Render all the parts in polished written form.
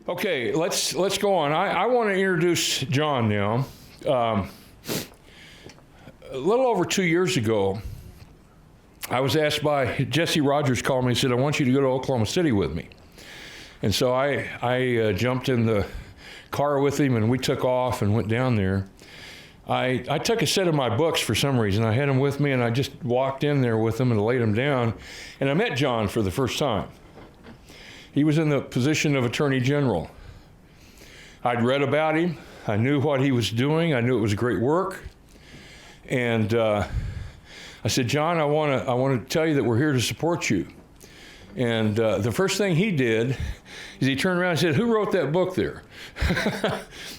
Okay, let's go on. I want to introduce John now. A little over 2 years ago, I was asked by Jesse Rogers, called me and said, I want you to go to Oklahoma City with me. And so I jumped in the car with him and we took off and went down there. I took a set of my books for some reason. I had them with me and I just walked in there with them and laid them down. And I met John for the first time. He was in the position of Attorney General. I'd read about him. I knew what he was doing. I knew it was great work. And I said, John, I want to tell you that we're here to support you. And the first thing he did is he turned around and said, who wrote that book there?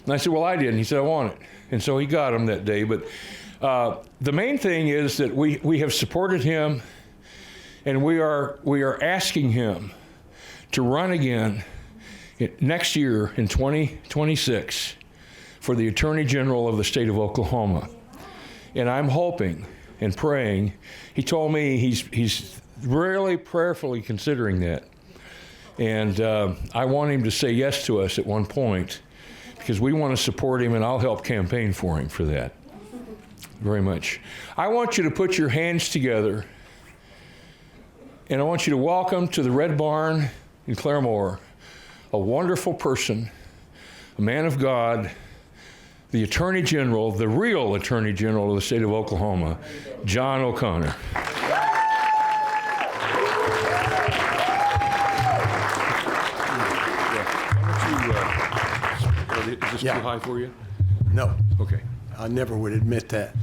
And I said, well, I did. And he said, I want it. And so he got him that day. But the main thing is that we have supported him, and we are asking him to run again next year in 2026 for the Attorney General of the state of Oklahoma. And I'm hoping and praying. He told me he's really prayerfully considering that. And I want him to say yes to us at one point, because we want to support him, and I'll help campaign for him for that. Very much. I want you to put your hands together, and I want you to welcome to the Red Barn in Claremore a wonderful person, a man of God, the Attorney General, the real Attorney General of the state of Oklahoma, John O'Connor. Is this too high for you? No. Okay. I never would admit that.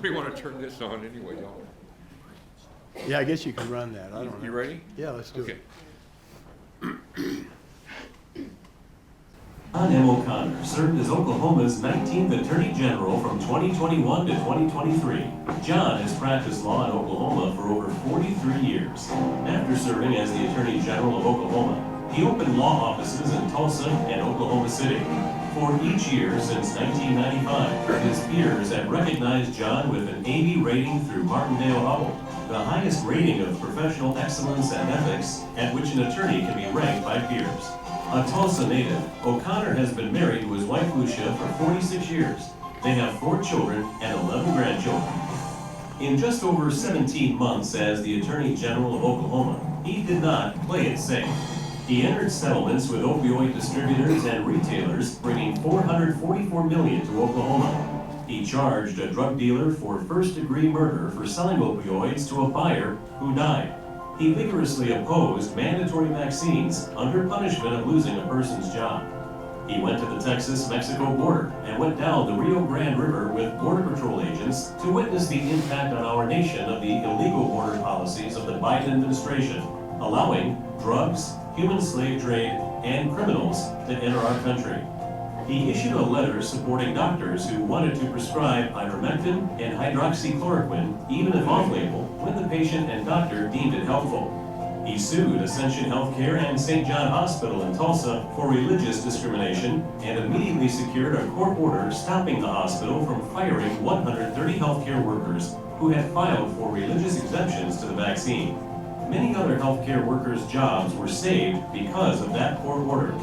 We want to turn this on anyway, don't we? Yeah, I guess you can run that. I don't know. You ready? Yeah, let's do Okay. it. John M. O'Connor served as Oklahoma's 19th Attorney General from 2021 to 2023. John has practiced law in Oklahoma for over 43 years. After serving as the Attorney General of Oklahoma, he opened law offices in Tulsa and Oklahoma City. For each year since 1995, his peers have recognized John with an 80 rating through Martindale-Hubbell, the highest rating of professional excellence and ethics at which an attorney can be ranked by peers. A Tulsa native, O'Connor has been married to his wife Lucia for 46 years. They have 4 children and 11 grandchildren. In just over 17 months as the Attorney General of Oklahoma, he did not play it safe. He entered settlements with opioid distributors and retailers, bringing $444 million to Oklahoma. He charged a drug dealer for first-degree murder for selling opioids to a buyer who died. He vigorously opposed mandatory vaccines under punishment of losing a person's job. He went to the Texas-Mexico border and went down the Rio Grande River with Border Patrol agents to witness the impact on our nation of the illegal border policies of the Biden administration, allowing drugs, human slave trade, and criminals to enter our country. He issued a letter supporting doctors who wanted to prescribe ivermectin and hydroxychloroquine, even if off-label, when the patient and doctor deemed it helpful. He sued Ascension Healthcare and St. John Hospital in Tulsa for religious discrimination and immediately secured a court order stopping the hospital from firing 130 healthcare workers who had filed for religious exemptions to the vaccine. Many other healthcare workers' jobs were saved because of that court order.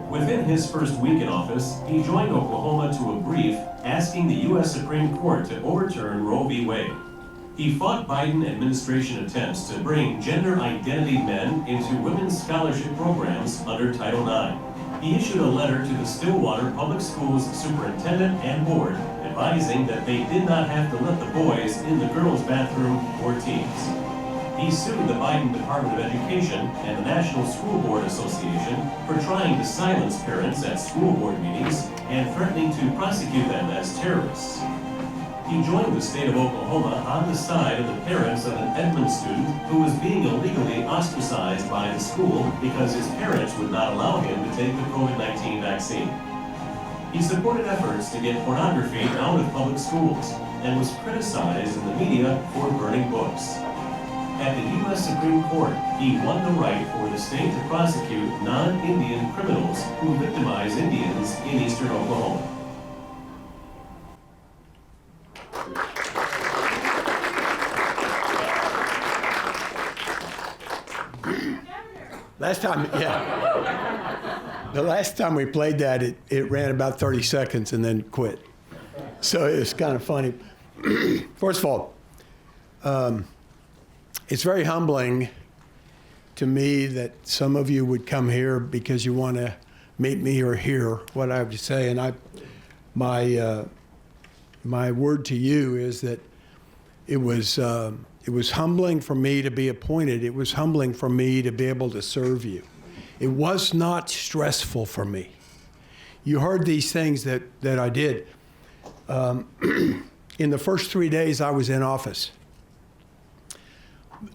Within his first week in office, he joined Oklahoma to a brief asking the U.S. Supreme Court to overturn Roe v. Wade. He fought Biden administration attempts to bring gender identity men into women's scholarship programs under Title IX. He issued a letter to the Stillwater Public Schools superintendent and board advising that they did not have to let the boys in the girls' bathroom or teams. He sued the Biden Department of Education and the National School Board Association for trying to silence parents at school board meetings and threatening to prosecute them as terrorists. He joined the state of Oklahoma on the side of the parents of an Edmond student who was being illegally ostracized by the school because his parents would not allow him to take the COVID-19 vaccine. He supported efforts to get pornography out of public schools and was criticized in the media for burning books. At the U.S. Supreme Court, he won the right for the state to prosecute non-Indian criminals who victimize Indians in eastern Oklahoma. Last time, yeah. The last time we played that, it ran about 30 seconds and then quit. So it was kind of funny. First of all, it's very humbling to me that some of you would come here because you want to meet me or hear what I have to say. And my word to you is that it was humbling for me to be appointed. It was humbling for me to be able to serve you. It was not stressful for me. You heard these things that I did. In the first 3 days I was in office,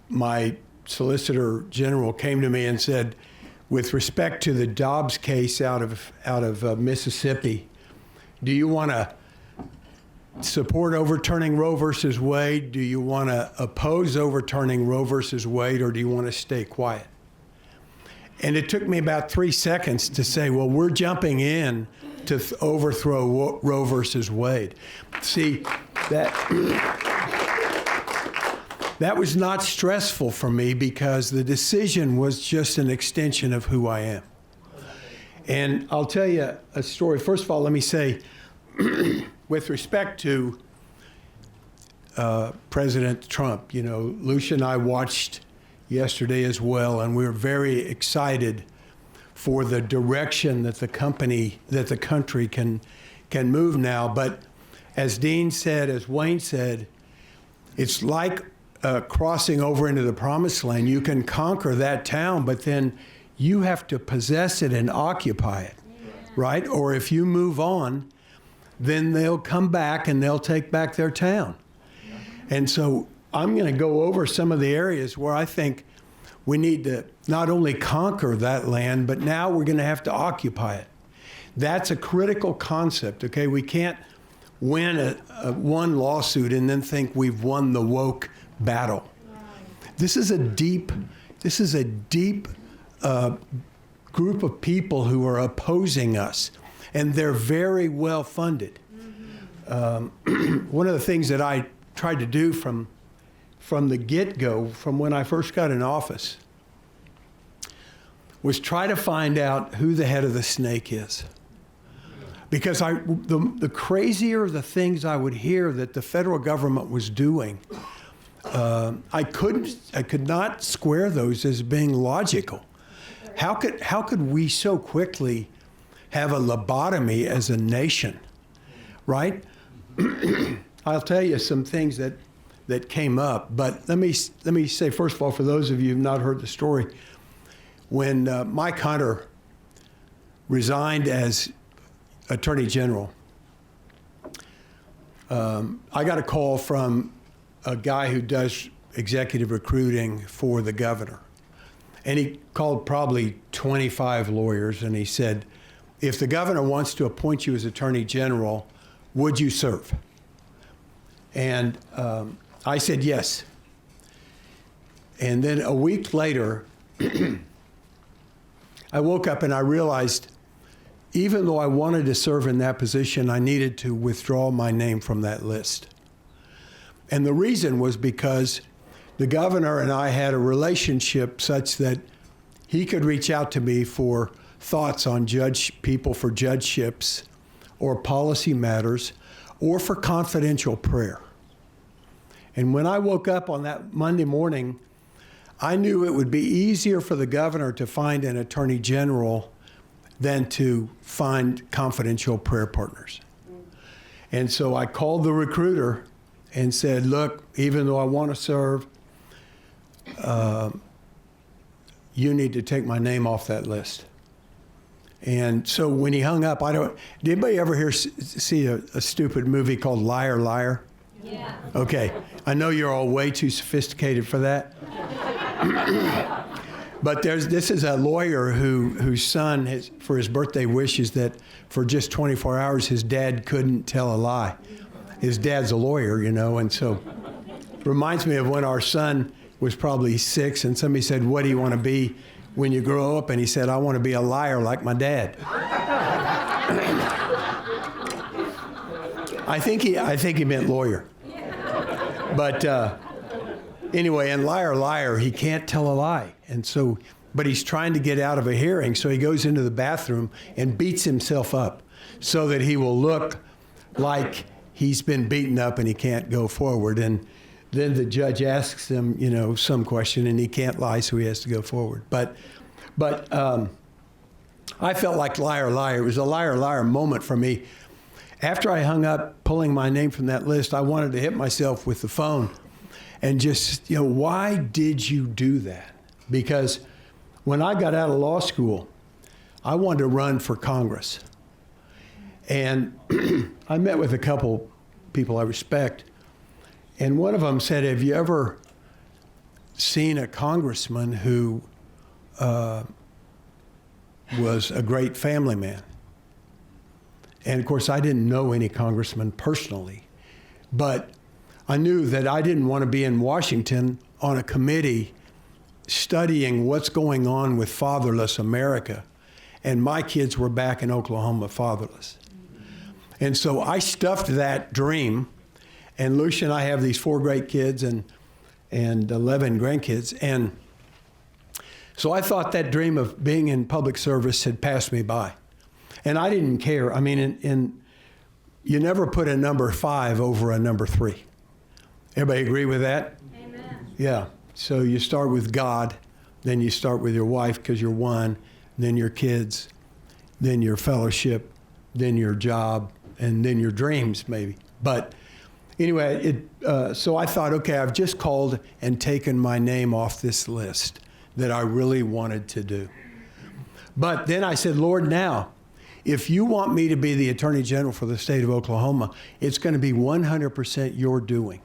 my Solicitor General came to me and said, with respect to the Dobbs case out of Mississippi, do you want to support overturning Roe versus Wade? Do you want to oppose overturning Roe versus Wade, or do you want to stay quiet? And it took me about 3 seconds to say, well, we're jumping in to overthrow Roe versus Wade. See, that was not stressful for me because the decision was just an extension of who I am. And I'll tell you a story. First of all, let me say, with respect to President Trump, you know, Lucia and I watched yesterday as well, and we were very excited for the direction that the country can move now. But as Dean said, as Wayne said, it's like crossing over into the promised land. You can conquer that town, but then you have to possess it and occupy it, right? Or if you move on, then they'll come back and they'll take back their town. And so I'm going to go over some of the areas where I think we need to not only conquer that land, but now we're going to have to occupy it. That's a critical concept, okay? We can't win one lawsuit and then think we've won the woke battle. This is a deep group of people who are opposing us, and they're very well funded. One of the things that I tried to do from the get-go, from when I first got in office, was try to find out who the head of the snake is. Because the crazier the things I would hear that the federal government was doing, I could not square those as being logical. How could we so quickly have a lobotomy as a nation, right? I'll tell you some things that came up, but let me say, first of all, for those of you who've not heard the story, when Mike Hunter resigned as Attorney General, I got a call from a guy who does executive recruiting for the governor. And he called probably 25 lawyers, and he said, if the governor wants to appoint you as Attorney General, would you serve? And I said yes. And then a week later, I woke up and I realized, even though I wanted to serve in that position, I needed to withdraw my name from that list. And the reason was because the governor and I had a relationship such that he could reach out to me for thoughts on people for judgeships or policy matters or for confidential prayer. And when I woke up on that Monday morning, I knew it would be easier for the governor to find an attorney general than to find confidential prayer partners. And so I called the recruiter and said, look, even though I want to serve, you need to take my name off that list. And so when he hung up, did anybody ever see a stupid movie called Liar, Liar? Yeah. Okay, I know you're all way too sophisticated for that. But this is a lawyer whose son, for his birthday wish, is that for just 24 hours, his dad couldn't tell a lie. His dad's a lawyer, you know, and so it reminds me of when our son was probably 6, and somebody said, what do you want to be when you grow up? And he said, I want to be a liar like my dad. I think he meant lawyer. But anyway, in Liar, Liar, he can't tell a lie. And so but he's trying to get out of a hearing, so he goes into the bathroom and beats himself up so that he will look like he's been beaten up and he can't go forward. And then the judge asks him, some question, and he can't lie, so he has to go forward. But I felt like liar, liar. It was a liar, liar moment for me. After I hung up, pulling my name from that list, I wanted to hit myself with the phone and just, why did you do that? Because when I got out of law school, I wanted to run for Congress. And I met with a couple people I respect, and one of them said, have you ever seen a congressman who was a great family man? And of course, I didn't know any congressman personally, but I knew that I didn't want to be in Washington on a committee studying what's going on with fatherless America. And my kids were back in Oklahoma fatherless. And so I stuffed that dream, and Lucia and I have these 4 great kids and 11 grandkids. And so I thought that dream of being in public service had passed me by. And I didn't care. I mean, you never put a number 5 over a number 3. Everybody agree with that? Amen. Yeah. So you start with God, then you start with your wife because you're one, then your kids, then your fellowship, then your job, and then your dreams maybe. But anyway, so I thought, okay, I've just called and taken my name off this list that I really wanted to do. But then I said, Lord, now, if you want me to be the Attorney General for the state of Oklahoma, it's going to be 100% your doing.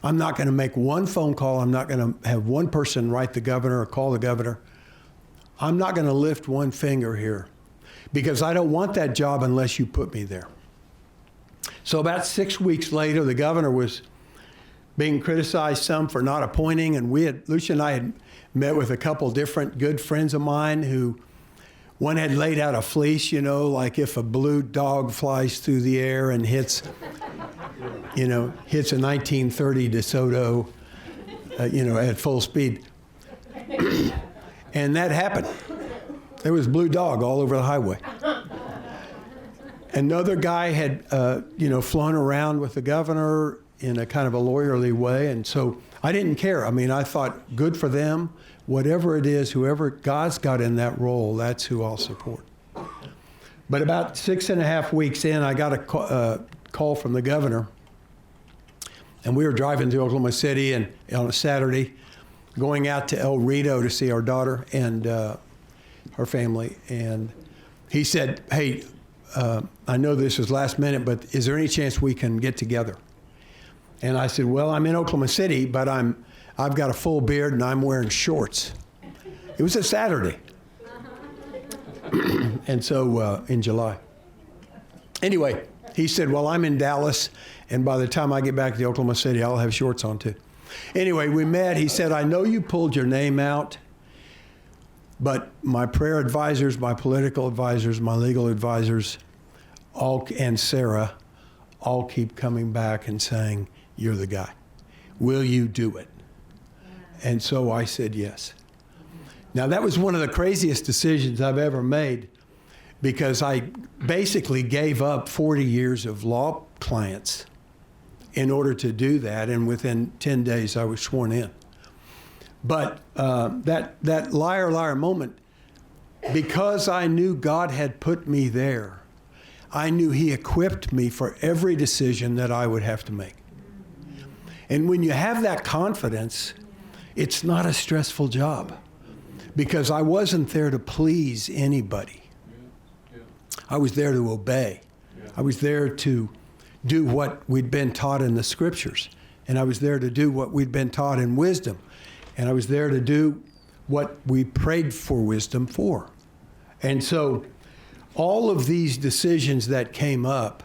I'm not going to make one phone call. I'm not going to have one person write the governor or call the governor. I'm not going to lift one finger here because I don't want that job unless you put me there. So about 6 weeks later, the governor was being criticized some for not appointing, and Lucia and I had met with a couple different good friends of mine who, one had laid out a fleece, like if a blue dog flies through the air and hits a 1930 DeSoto, at full speed. And that happened. There was blue dog all over the highway. Another guy had, flown around with the governor in a kind of a lawyerly way. And so I didn't care. I mean, I thought good for them. Whatever it is, whoever God's got in that role, that's who I'll support. But about 6.5 weeks in, I got a call from the governor. And we were driving to Oklahoma City and on a Saturday, going out to El Rito to see our daughter and her family. And he said, hey, I know this is last minute, but is there any chance we can get together? And I said, well, I'm in Oklahoma City, but I've got a full beard and I'm wearing shorts. It was a Saturday. And so in July. Anyway, he said, well, I'm in Dallas, and by the time I get back to Oklahoma City, I'll have shorts on too. Anyway, we met. He said, I know you pulled your name out, but my prayer advisors, my political advisors, my legal advisors, and Sarah all keep coming back and saying, you're the guy. Will you do it? And so I said yes. Now, that was one of the craziest decisions I've ever made because I basically gave up 40 years of law clients in order to do that, and within 10 days I was sworn in. But that liar, liar moment, because I knew God had put me there, I knew He equipped me for every decision that I would have to make. And when you have that confidence, it's not a stressful job because I wasn't there to please anybody. I was there to obey. I was there to do what we'd been taught in the scriptures. And I was there to do what we'd been taught in wisdom. And I was there to do what we prayed for wisdom for. And so all of these decisions that came up,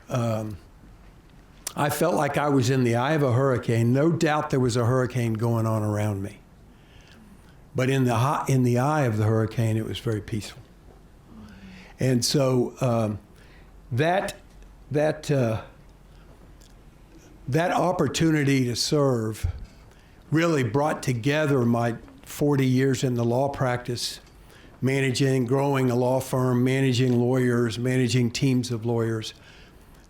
I felt like I was in the eye of a hurricane. No doubt there was a hurricane going on around me. But in the eye of the hurricane, it was very peaceful. And so that opportunity to serve really brought together my 40 years in the law practice, growing a law firm, managing lawyers, managing teams of lawyers.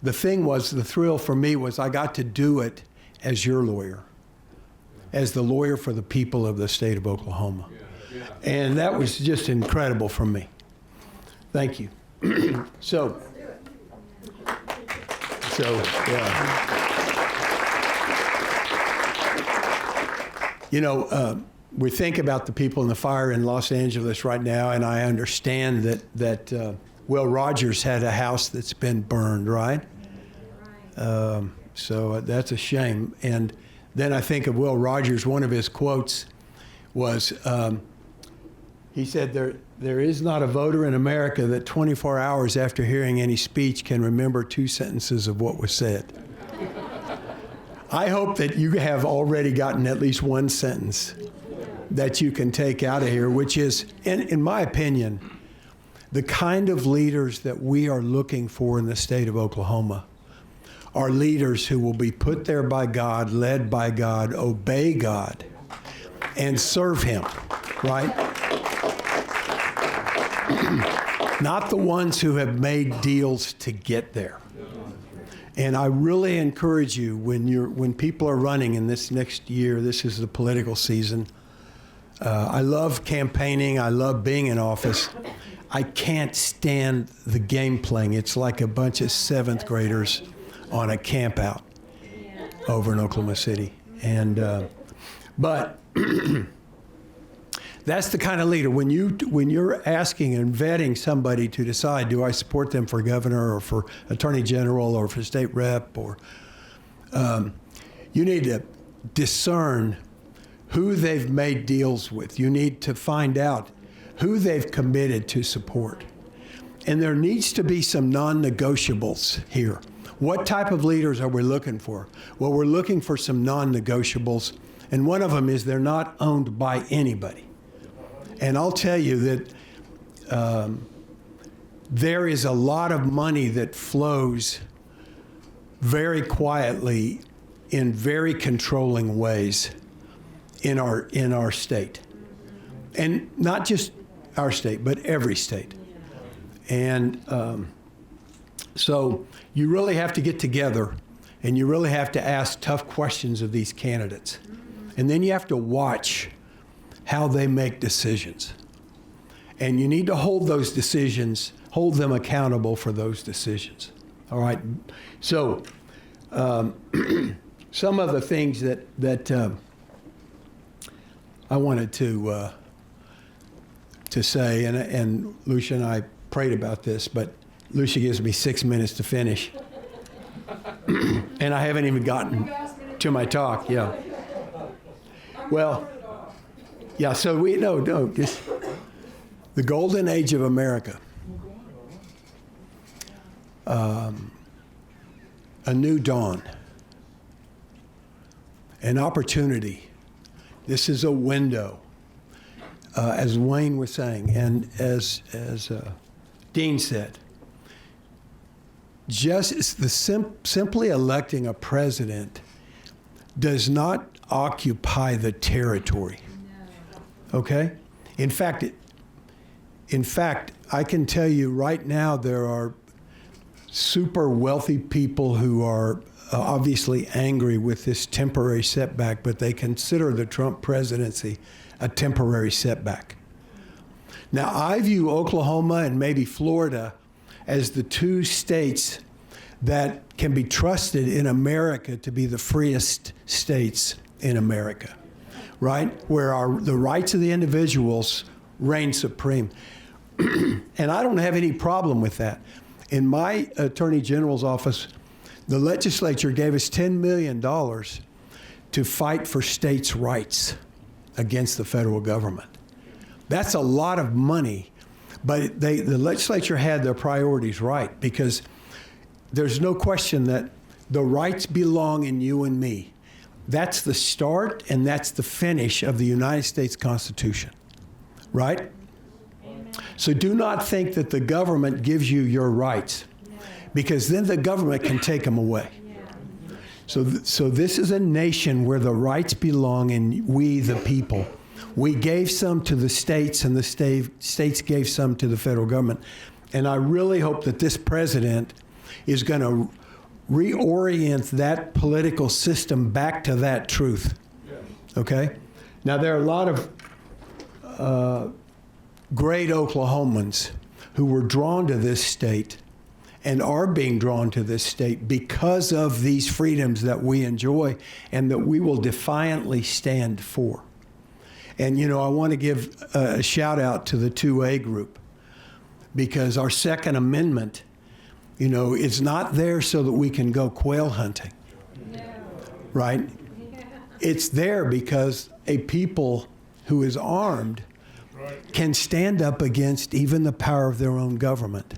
The thrill for me was I got to do it as your lawyer, as the lawyer for the people of the state of Oklahoma. And that was just incredible for me. Thank you. So, yeah. You know, we think about the people in the fire in Los Angeles right now, and I understand that Will Rogers had a house that's been burned, right? So that's a shame. And then I think of Will Rogers. One of his quotes was, he said, there is not a voter in America that 24 hours after hearing any speech can remember 2 sentences of what was said. I hope that you have already gotten at least 1 sentence that you can take out of here, which is, in my opinion, the kind of leaders that we are looking for in the state of Oklahoma are leaders who will be put there by God, led by God, obey God, and serve Him, right? Not the ones who have made deals to get there. And I really encourage you, when people are running in this next year, this is the political season. I love campaigning. I love being in office. I can't stand the game playing. It's like a bunch of 7th graders on a camp out over in Oklahoma City. And but that's the kind of leader. When you're asking and vetting somebody to decide, do I support them for governor or for attorney general or for state rep, or you need to discern who they've made deals with. You need to find out who they've committed to support. And there needs to be some non-negotiables here. What type of leaders are we looking for? Well, we're looking for some non-negotiables, and one of them is they're not owned by anybody. And I'll tell you that there is a lot of money that flows very quietly in very controlling ways in our state. And not just our state, but every state. And so you really have to get together, and you really have to ask tough questions of these candidates. And then you have to watch how they make decisions. And you need to hold those decisions, hold them accountable for those decisions. All right? So some of the things that I wanted to say, and Lucia and I prayed about this, but Lucia gives me 6 minutes to finish. And I haven't even gotten to my talk, yeah. Well, yeah, so this, the golden age of America, a new dawn, an opportunity. This is a window, as Wayne was saying, and as Dean said. Just simply electing a president does not occupy the territory. Okay? In fact, I can tell you right now there are super wealthy people who are obviously angry with this temporary setback, but they consider the Trump presidency a temporary setback. Now, I view Oklahoma and maybe Florida as the 2 states that can be trusted in America to be the freest states in America, right? Where the rights of the individuals reign supreme. And I don't have any problem with that. In my Attorney General's office, the legislature gave us $10 million to fight for states' rights against the federal government. That's a lot of money, but the legislature had their priorities right, because there's no question that the rights belong in you and me. That's the start and that's the finish of the United States Constitution, right? Amen. So do not think that the government gives you your rights, because then the government can take them away. So this is a nation where the rights belong in we, the people. We gave some to the states, and the states gave some to the federal government. And I really hope that this president is going to reorient that political system back to that truth. Okay? Now, there are a lot of great Oklahomans who were drawn to this state and are being drawn to this state because of these freedoms that we enjoy and that we will defiantly stand for. And, you know, I want to give a shout out to the 2A group, because our Second Amendment, you know, is not there so that we can go quail hunting, right? It's there because a people who is armed can stand up against even the power of their own government.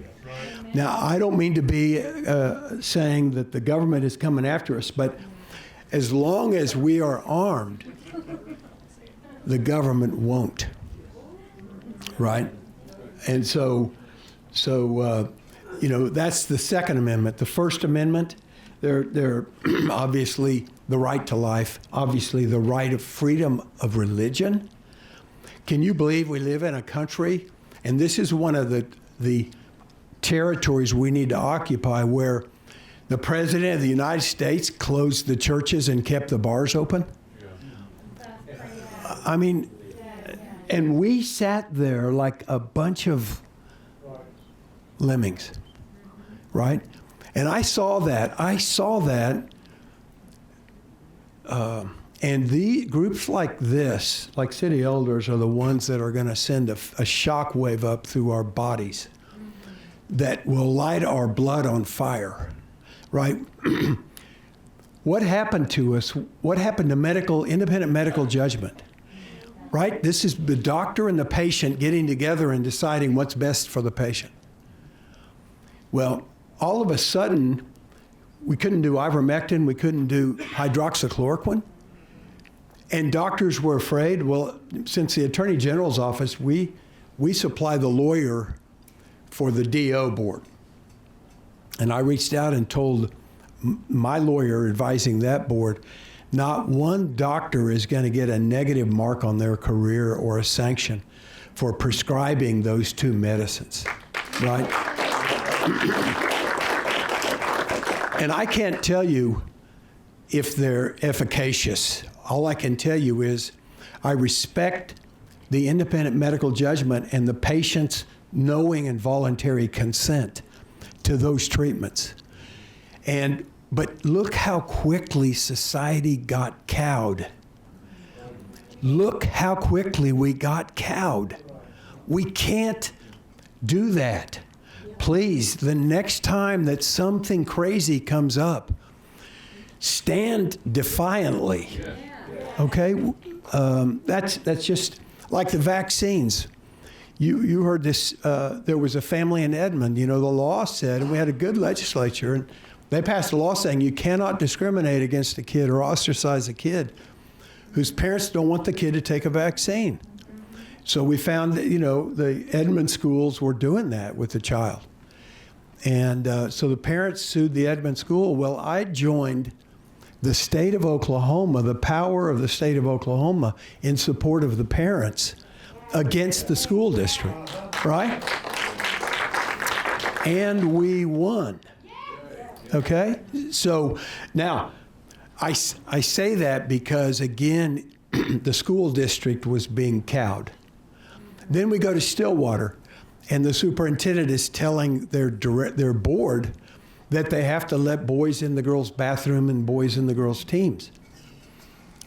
Now, I don't mean to be saying that the government is coming after us, but as long as we are armed, the government won't, right? And so you know, that's the Second Amendment. The First Amendment, they're obviously the right to life, obviously the right of freedom of religion. Can you believe we live in a country, and this is one of the territories we need to occupy, where the President of the United States closed the churches and kept the bars open? I mean, and we sat there like a bunch of lemmings, right? And I saw that. And the groups like this, like city elders, are the ones that are going to send a shock wave up through our bodies that will light our blood on fire, right? What happened to us? What happened to independent medical judgment? Right? This is the doctor and the patient getting together and deciding what's best for the patient. Well, all of a sudden, we couldn't do ivermectin, we couldn't do hydroxychloroquine, and doctors were afraid. Well, since the Attorney General's office, we supply the lawyer for the DO board. And I reached out and told my lawyer advising that board, not one doctor is going to get a negative mark on their career or a sanction for prescribing those two medicines, right? And I can't tell you if they're efficacious. All I can tell you is I respect the independent medical judgment and the patient's knowing and voluntary consent to those treatments. But look how quickly society got cowed. Look how quickly we got cowed. We can't do that. Please, the next time that something crazy comes up, stand defiantly. Okay? That's just like the vaccines. You heard this, there was a family in Edmond, you know, the law said, and we had a good legislature, and they passed a law saying you cannot discriminate against a kid or ostracize a kid whose parents don't want the kid to take a vaccine. So we found that, you know, the Edmond schools were doing that with the child. And so the parents sued the Edmond school. Well, I joined the state of Oklahoma, the power of the state of Oklahoma, in support of the parents against the school district, right? And we won. Okay? So now, I say that because, again, the school district was being cowed. Then we go to Stillwater, and the superintendent is telling their board that they have to let boys in the girls' bathroom and boys in the girls' teams.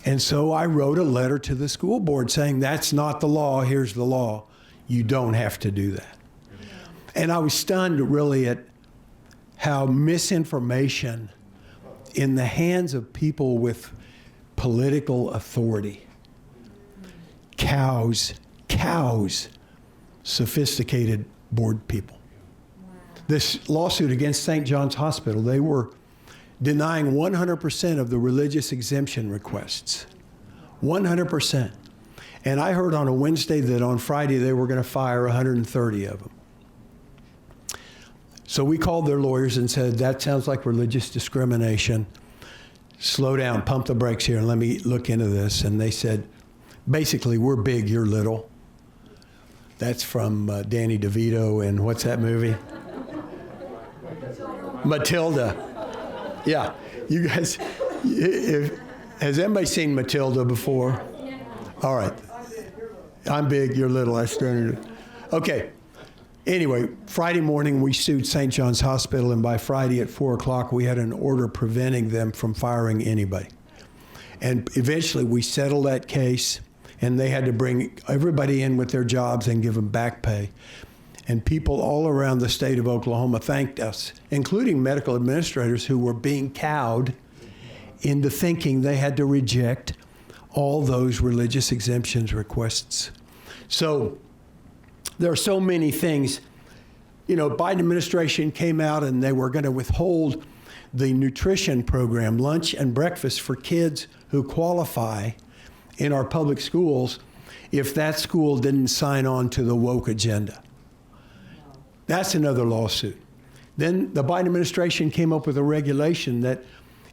And so I wrote a letter to the school board saying, that's not the law, here's the law. You don't have to do that. And I was stunned really at how misinformation in the hands of people with political authority cows sophisticated board people. This lawsuit against St. John's Hospital, they were denying 100% of the religious exemption requests. 100%. And I heard on a Wednesday that on Friday they were going to fire 130 of them. So we called their lawyers and said, that sounds like religious discrimination. Slow down, pump the brakes here, and let me look into this. And they said, Basically, we're big, you're little. That's from Danny DeVito and what's that movie? Matilda. Yeah, you guys, has anybody seen Matilda before? All right. I'm big, you're little, I started. Okay. Anyway, Friday morning we sued St. John's Hospital, and by Friday at 4 o'clock we had an order preventing them from firing anybody. And eventually we settled that case, and they had to bring everybody in with their jobs and give them back pay. And people all around the state of Oklahoma thanked us, including medical administrators who were being cowed into thinking they had to reject all those religious exemptions requests. So there are so many things. You know, Biden administration came out and they were going to withhold the nutrition program, lunch and breakfast for kids who qualify in our public schools if that school didn't sign on to the woke agenda. That's another lawsuit. Then the Biden administration came up with a regulation that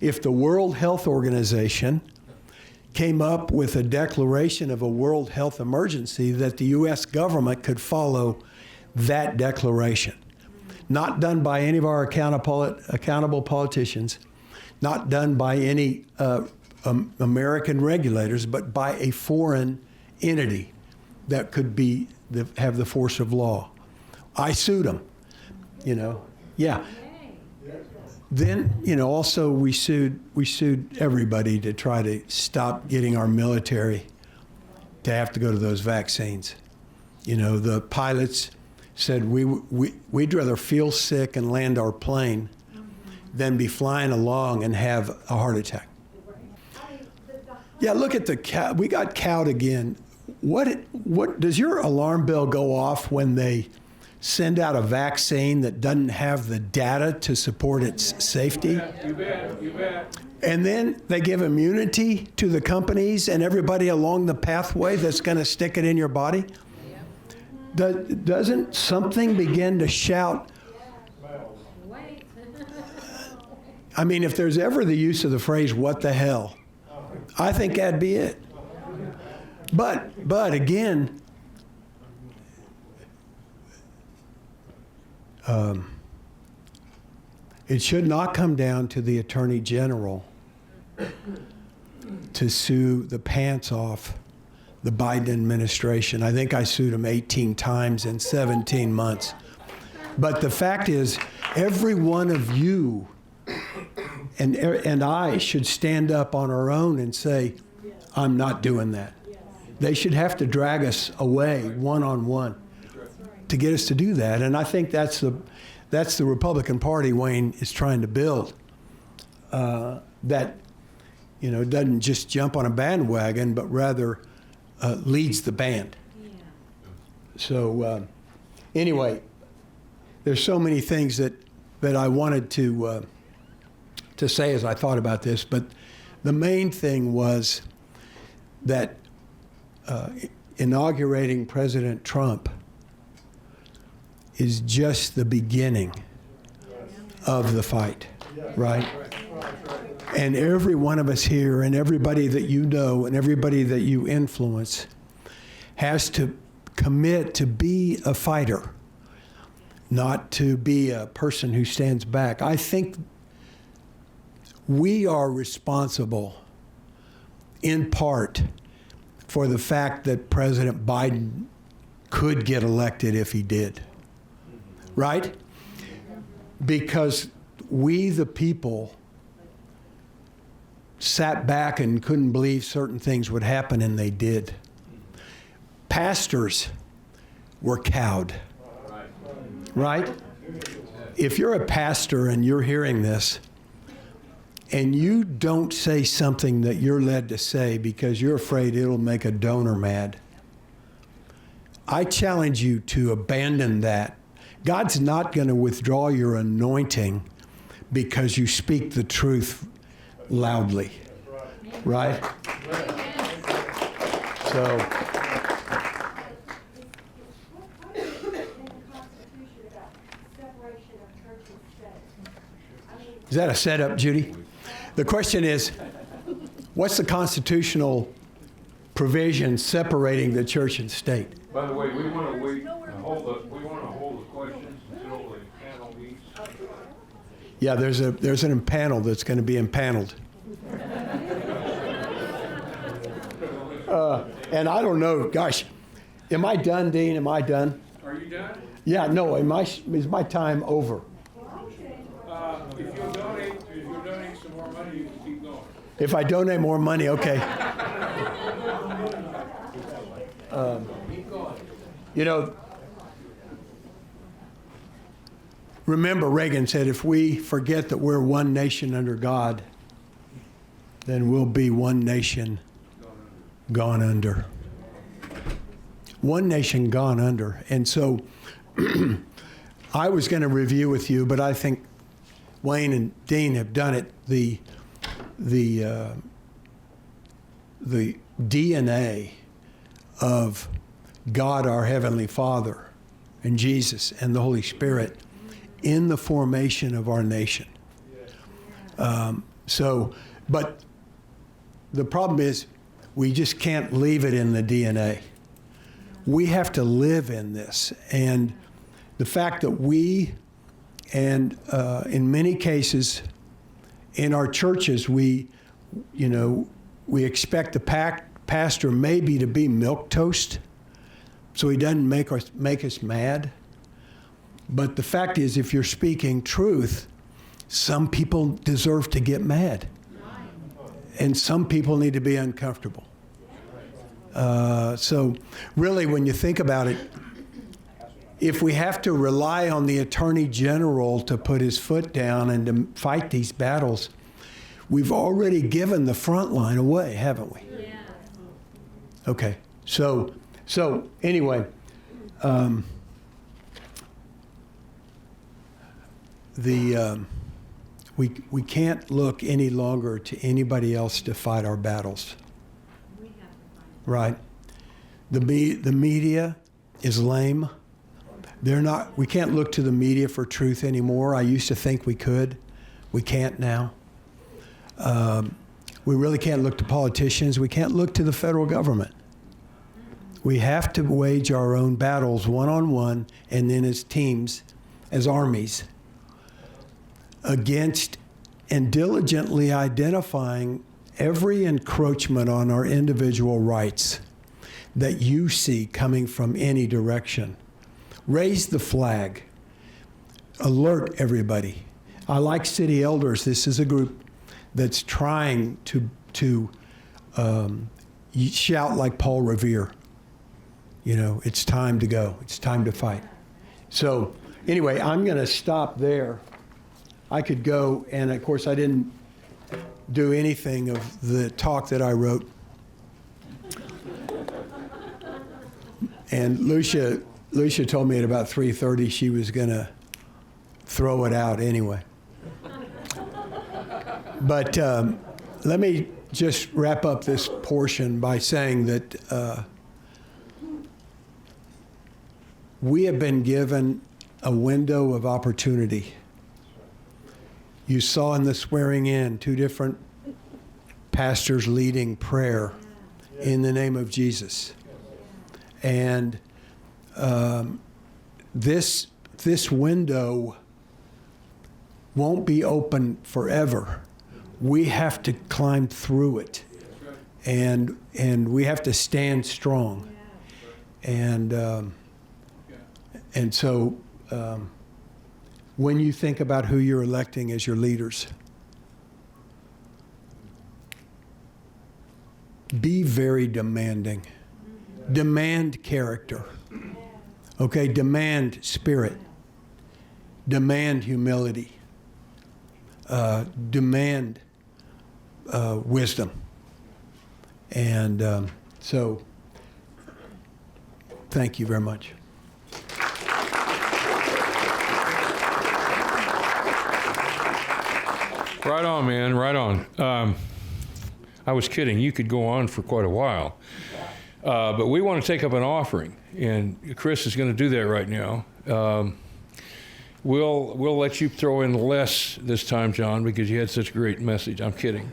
if the World Health Organization came up with a declaration of a world health emergency, that the U.S. government could follow that declaration. Not done by any of our accountable politicians, not done by any American regulators, but by a foreign entity that could have the force of law. I sued them, you know. Yeah. Then, you know, also we sued everybody to try to stop getting our military to have to go to those vaccines. You know, the pilots said we'd rather feel sick and land our plane than be flying along and have a heart attack. Yeah, look at the cow. We got cowed again. What does your alarm bell go off when they send out a vaccine that doesn't have the data to support its safety? You bet. And then they give immunity to the companies and everybody along the pathway that's going to stick it in your body? Doesn't something begin to shout? I mean, if there's ever the use of the phrase, what the hell, I think that'd be it. But again, it should not come down to the Attorney General to sue the pants off the Biden administration. I think I sued him 18 times in 17 months. But the fact is, every one of you and I should stand up on our own and say, I'm not doing that. They should have to drag us away one-on-one to get us to do that. And I think that's the Republican Party Wayne is trying to build. That, you know, doesn't just jump on a bandwagon, but rather leads the band. Yeah. So anyway, there's so many things that I wanted to say as I thought about this, but the main thing was that inaugurating President Trump is just the beginning of the fight, right? And every one of us here and everybody that you know and everybody that you influence has to commit to be a fighter, not to be a person who stands back. I think we are responsible in part for the fact that President Biden could get elected if he did, right? Because we, the people, sat back and couldn't believe certain things would happen, and they did. Pastors were cowed, right? If you're a pastor and you're hearing this, and you don't say something that you're led to say because you're afraid it'll make a donor mad, I challenge you to abandon that. God's not going to withdraw your anointing because you speak the truth loudly, right? So, is that a setup, Judy? The question is, what's the constitutional provisions separating the church and state. By the way, we want to wait and hold the questions until the panel meets. Yeah, there's an impanel that's going to be impaneled. And I don't know, gosh, am I done, Dean? Am I done? Are you done? Yeah, no, is my time over? If you'll donate some more money, you can keep going. If I donate more money, okay. You know, remember Reagan said, if we forget that we're one nation under God, then we'll be one nation gone under. One nation gone under. And so I was going to review with you, but I think Wayne and Dean have done it. The DNA of God, our Heavenly Father, and Jesus and the Holy Spirit in the formation of our nation. But the problem is we just can't leave it in the DNA. We have to live in this. And the fact that we, and in many cases in our churches, we expect the pastor maybe to be milquetoast, so he doesn't make us mad. But the fact is, if you're speaking truth, some people deserve to get mad. And some people need to be uncomfortable. So really, when you think about it, if we have to rely on the Attorney General to put his foot down and to fight these battles, we've already given the front line away, haven't we? Yeah. Okay. So anyway, we can't look any longer to anybody else to fight our battles. We have to fight. Right. The media is lame. We can't look to the media for truth anymore. I used to think we could. We can't now. We really can't look to politicians. We can't look to the federal government. We have to wage our own battles one-on-one and then as teams, as armies, against and diligently identifying every encroachment on our individual rights that you see coming from any direction. Raise the flag. Alert everybody. I like city elders. This is a group that's trying to shout like Paul Revere. You know, it's time to go. It's time to fight. So anyway, I'm going to stop there. I could go, and of course I didn't do anything of the talk that I wrote. And Lucia told me at about 3:30 she was going to throw it out anyway. But let me just wrap up this portion by saying that we have been given a window of opportunity. You saw in the swearing in 2 different pastors leading prayer in the name of Jesus. And this window won't be open forever. We have to climb through it, and we have to stand strong. And so when you think about who you're electing as your leaders, be very demanding. Demand character. Okay, demand spirit. Demand humility. Demand wisdom. And so, thank you very much. Right on, man, right on. I was kidding. You could go on for quite a while. But we want to take up an offering, and Chris is going to do that right now. We'll let you throw in less this time, John, because you had such a great message. I'm kidding.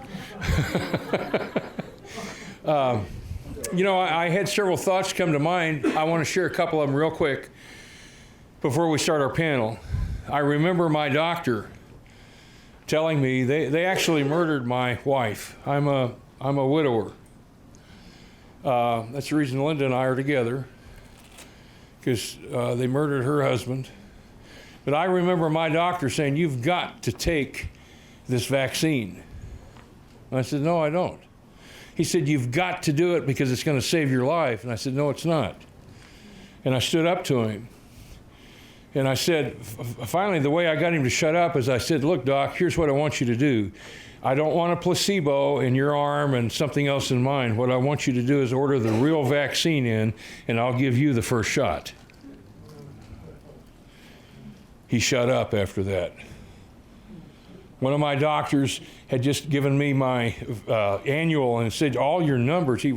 I had several thoughts come to mind. I want to share a couple of them real quick before we start our panel. I remember my doctor telling me they actually murdered my wife. I'm a widower. That's the reason Linda and I are together, because they murdered her husband. But I remember my doctor saying, "You've got to take this vaccine." And I said, "No, I don't." He said, "You've got to do it because it's going to save your life." And I said, "No, it's not." And I stood up to him. And I said, finally, the way I got him to shut up is I said, "Look, Doc, here's what I want you to do. I don't want a placebo in your arm and something else in mine. What I want you to do is order the real vaccine in, and I'll give you the first shot." He shut up after that. One of my doctors had just given me my annual and said, "All your numbers," he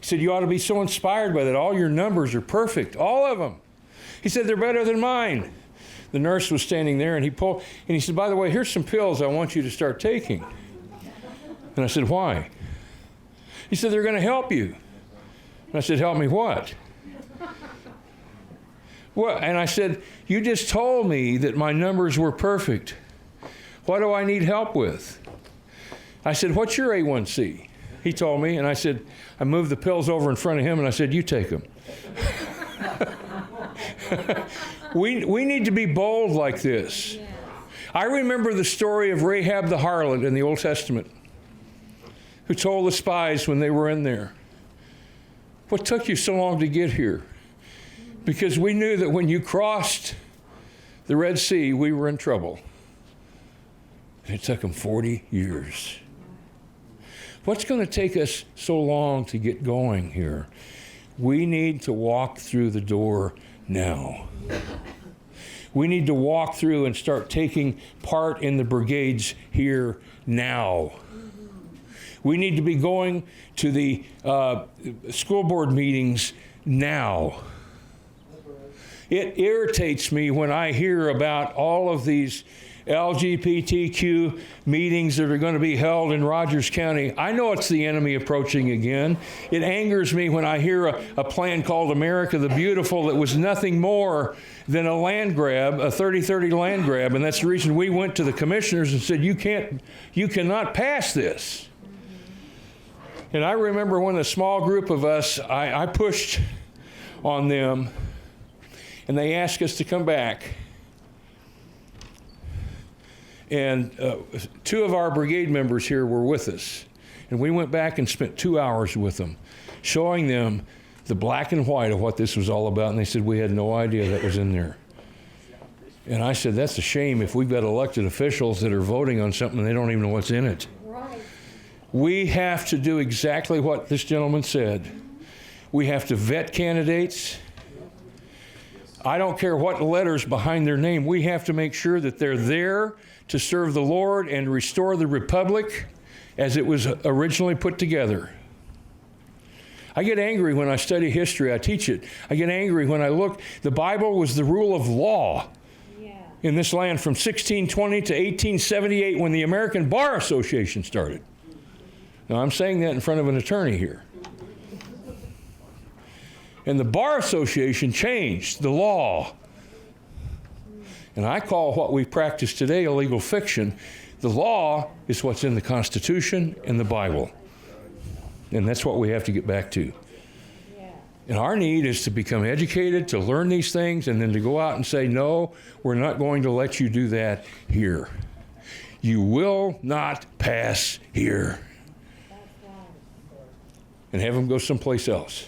said, "You ought to be so inspired by that. All your numbers are perfect, all of them." He said, "They're better than mine." The nurse was standing there, and he said, "By the way, here's some pills I want you to start taking." And I said, "Why?" He said, "They're going to help you." And I said, "Help me what?" "Well," and I said, "You just told me that my numbers were perfect. What do I need help with?" I said, "What's your A1C?" He told me, and I said, I moved the pills over in front of him, and I said, "You take them." We need to be bold like this. Yeah. I remember the story of Rahab the harlot in the Old Testament, who told the spies when they were in there, "What took you so long to get here?" Because we knew that when you crossed the Red Sea, we were in trouble. And it took them 40 years. What's going to take us so long to get going here? We need to walk through the door now. We need to walk through and start taking part in the brigades here now. We need to be going to the school board meetings now. It irritates me when I hear about all of these LGBTQ meetings that are going to be held in Rogers County. I know it's the enemy approaching again. It angers me when I hear a plan called America the Beautiful that was nothing more than a land grab, a 30-30 land grab, and that's the reason we went to the commissioners and said, you cannot pass this. And I remember when a small group of us, I pushed on them, and they asked us to come back. And two of our brigade members here were with us. And we went back and spent 2 hours with them, showing them the black and white of what this was all about. And they said, "We had no idea that was in there." And I said, "That's a shame if we've got elected officials that are voting on something and they don't even know what's in it." Right. We have to do exactly what this gentleman said. We have to vet candidates. I don't care what letters behind their name. We have to make sure that they're there to serve the Lord and restore the republic as it was originally put together. I get angry when I study history. I teach it. I get angry when I look. The Bible was the rule of law in this land from 1620 to 1878 when the American Bar Association started. Now, I'm saying that in front of an attorney here. And the Bar Association changed the law. And I call what we practice today a legal fiction. The law is what's in the Constitution and the Bible. And that's what we have to get back to. Yeah. And our need is to become educated, to learn these things, and then to go out and say, "No, we're not going to let you do that here. You will not pass here." And have them go someplace else.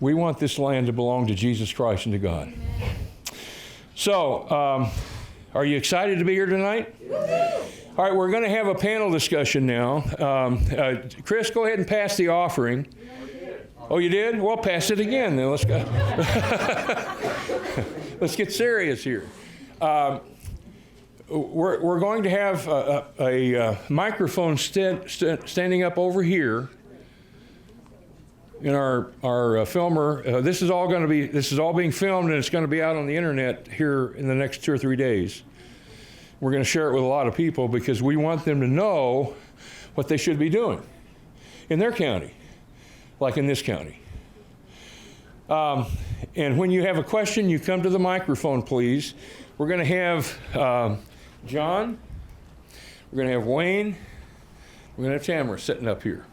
We want this land to belong to Jesus Christ and to God. So, are you excited to be here tonight? All right, we're going to have a panel discussion now. Chris, go ahead and pass the offering. Oh, you did? Well, pass it again then. Let's go. Let's get serious here. We're going to have a microphone standing up over here in our filmer. This is all being filmed, and it's going to be out on the internet here in the next 2 or 3 days. We're going to share it with a lot of people because we want them to know what they should be doing in their county. like in this county. And when you have a question, you come to the microphone, please. We're going to have John, we're going to have Wayne, we're going to have Tamara sitting up here.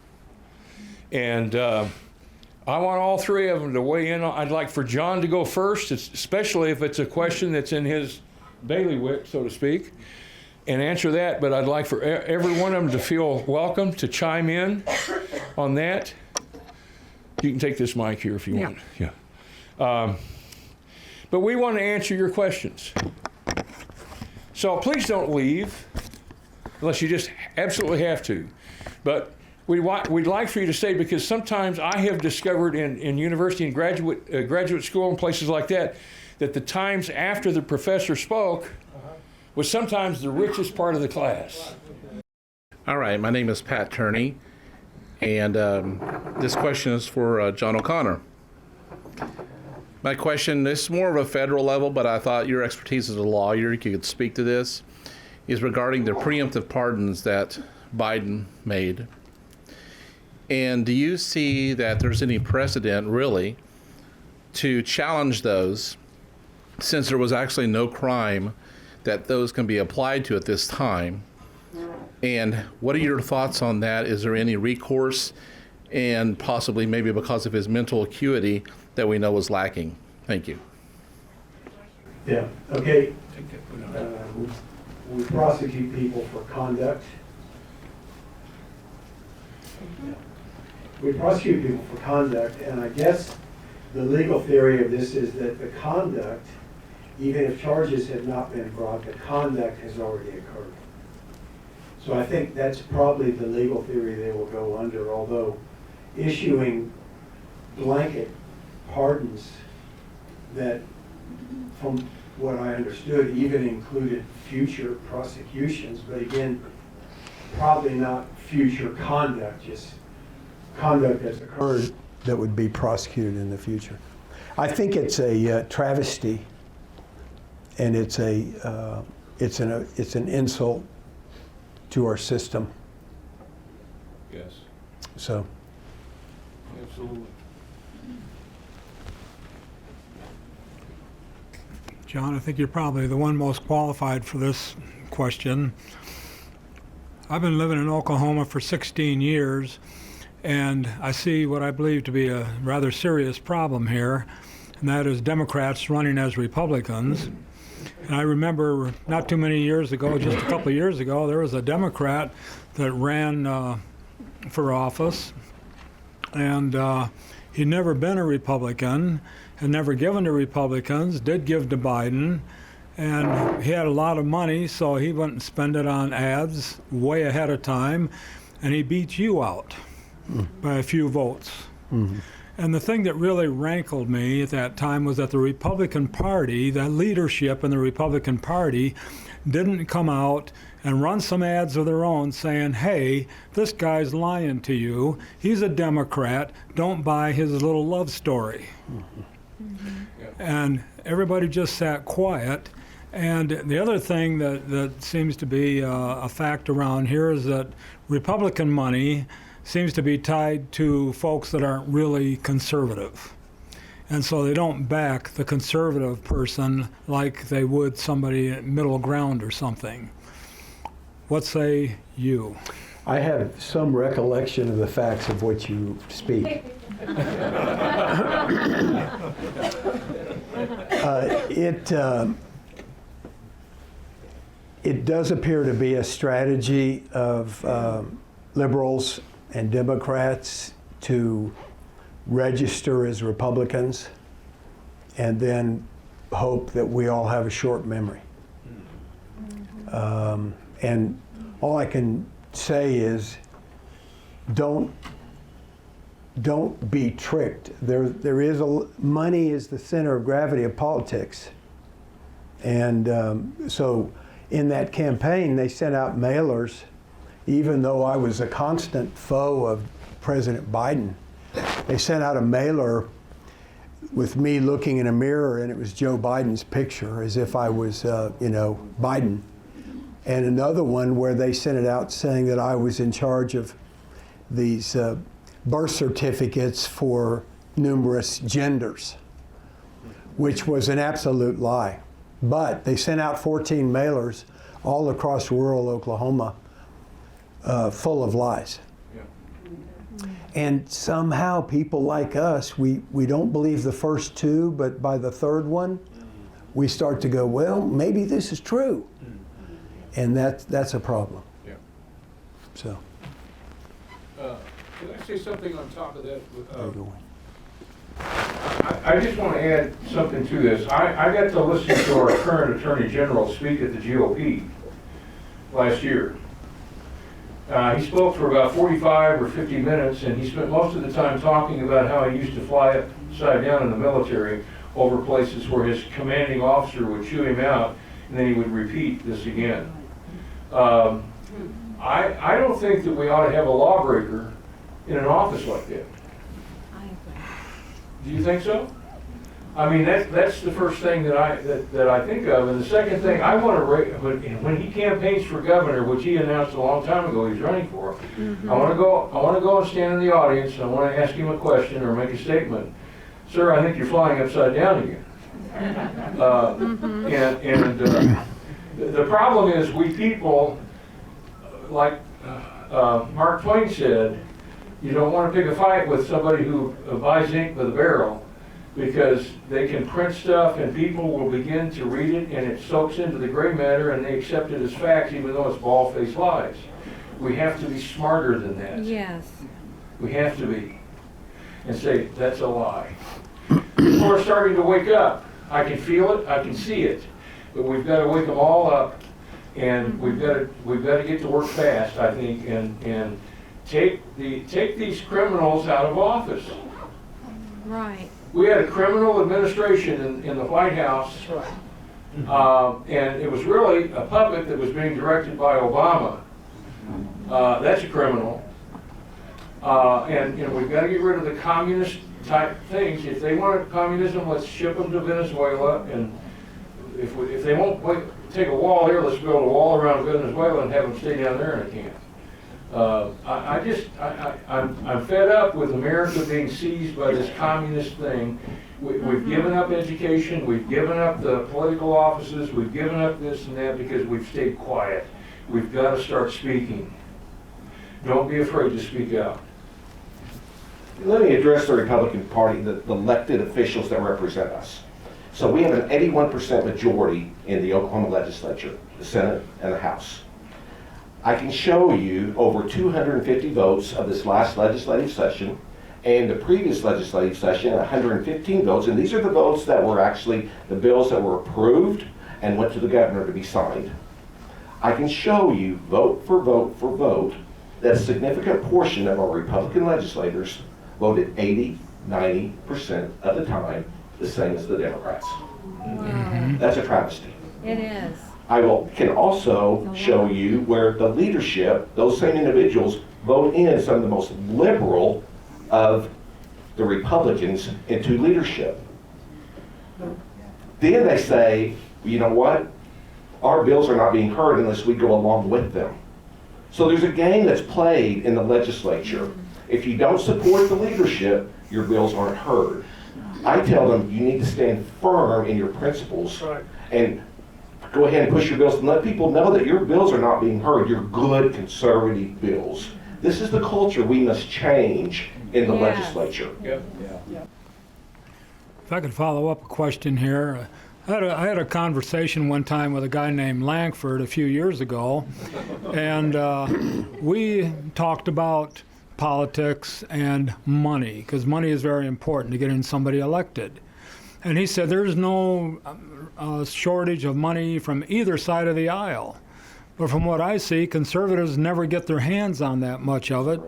And I want all three of them to weigh in. I'd like for John to go first, especially if it's a question that's in his bailiwick, so to speak, and answer that. But I'd like for every one of them to feel welcome to chime in on that. You can take this mic here if you want. Yeah. But we want to answer your questions. So please don't leave unless you just absolutely have to. But we'd like for you to stay, because sometimes I have discovered in university and graduate school and places like that, that the times after the professor spoke was sometimes the richest part of the class. All right, my name is Pat Turney, and this question is for John O'Connor. My question, this is more of a federal level, but I thought your expertise as a lawyer, you could speak to this, is regarding the preemptive pardons that Biden made. And do you see that there's any precedent, really, to challenge those, since there was actually no crime that those can be applied to at this time? And what are your thoughts on that? Is there any recourse, and possibly maybe because of his mental acuity that we know was lacking? Thank you. Yeah, okay. We prosecute people for conduct. We prosecute people for conduct, and I guess the legal theory of this is that the conduct, even if charges have not been brought, the conduct has already occurred. So I think that's probably the legal theory they will go under, although issuing blanket pardons that, from what I understood, even included future prosecutions, but again, probably not future conduct, just conduct that's occurred that would be prosecuted in the future. I think it's a travesty, and it's an insult to our system. Yes. So. Absolutely. John, I think you're probably the one most qualified for this question. I've been living in Oklahoma for 16 years, and I see what I believe to be a rather serious problem here, and that is Democrats running as Republicans. And I remember not too many years ago, just a couple of years ago, there was a Democrat that ran for office, and he'd never been a Republican, had never given to Republicans, did give to Biden, and he had a lot of money, so he went and spent it on ads way ahead of time, and he beat you out by a few votes. Mm-hmm. And the thing that really rankled me at that time was that the Republican Party, that leadership in the Republican Party, didn't come out and run some ads of their own saying, hey, this guy's lying to you, he's a Democrat, don't buy his little love story. Mm-hmm. Mm-hmm. And everybody just sat quiet. And the other thing that seems to be a fact around here is that Republican money seems to be tied to folks that aren't really conservative. And so they don't back the conservative person like they would somebody at middle ground or something. What say you? I have some recollection of the facts of what you speak. It does appear to be a strategy of liberals and Democrats to register as Republicans and then hope that we all have a short memory. And all I can say is don't be tricked. There is money is the center of gravity of politics. And so in that campaign, they sent out mailers, even though I was a constant foe of President Biden. They sent out a mailer with me looking in a mirror, and it was Joe Biden's picture, as if I was, Biden. And another one where they sent it out saying that I was in charge of these birth certificates for numerous genders, which was an absolute lie. But they sent out 14 mailers all across rural Oklahoma full of lies. And somehow people like us, we don't believe the first two, but by the third one, we start to go, well, maybe this is true. And that's a problem. Yeah. So. Can I say something on top of that? There you go. I just want to add something to this. I got to listen to our current Attorney General speak at the GOP last year. He spoke for about 45 or 50 minutes, and he spent most of the time talking about how he used to fly upside down in the military over places where his commanding officer would chew him out, and then he would repeat this again. I don't think that we ought to have a lawbreaker in an office like that. Do you think so? I mean, that's the first thing that I think of, and the second thing I want to when he campaigns for governor, which he announced a long time ago he's running for, I want to go and stand in the audience. And I want to ask him a question or make a statement. Sir, I think you're flying upside down again. The problem is we people, like Mark Twain said, you don't want to pick a fight with somebody who buys ink with a barrel, because they can print stuff and people will begin to read it and it soaks into the gray matter and they accept it as facts even though it's bald-faced lies. We have to be smarter than that. Yes. We have to be. And say, that's a lie. People are starting to wake up. I can feel it, I can see it. But we've got to wake them all up, and we've got to get to work fast, I think, and take these criminals out of office. Right. We had a criminal administration in the White House, and it was really a puppet that was being directed by Obama. That's a criminal. And we've got to get rid of the communist type things. If they want communism, let's ship them to Venezuela. And if they won't take a wall here, let's build a wall around Venezuela and have them stay down there in a camp. I'm fed up with America being seized by this communist thing. We've given up education, we've given up the political offices, we've given up this and that because we've stayed quiet. We've got to start speaking. Don't be afraid to speak out. Let me address the Republican Party, the elected officials that represent us. So we have an 81% majority in the Oklahoma legislature, the Senate and the House. I can show you over 250 votes of this last legislative session and the previous legislative session, 115 votes, and these are the votes that were actually the bills that were approved and went to the governor to be signed. I can show you vote for vote for vote that a significant portion of our Republican legislators voted 80, 90% of the time the same as the Democrats. Wow. That's a travesty. It is. Can also show you where the leadership, those same individuals, vote in some of the most liberal of the Republicans into leadership. Then they say, you know what? Our bills are not being heard unless we go along with them. So there's a game that's played in the legislature. If you don't support the leadership, your bills aren't heard. I tell them you need to stand firm in your principles and go ahead and push your bills and let people know that your bills are not being heard. Your good conservative bills. This is the culture we must change in the legislature. If I could follow up a question here. I had a conversation one time with a guy named Langford a few years ago, and we talked about politics and money, because money is very important to getting somebody elected. And he said there's no shortage of money from either side of the aisle. But from what I see, conservatives never get their hands on that much of it.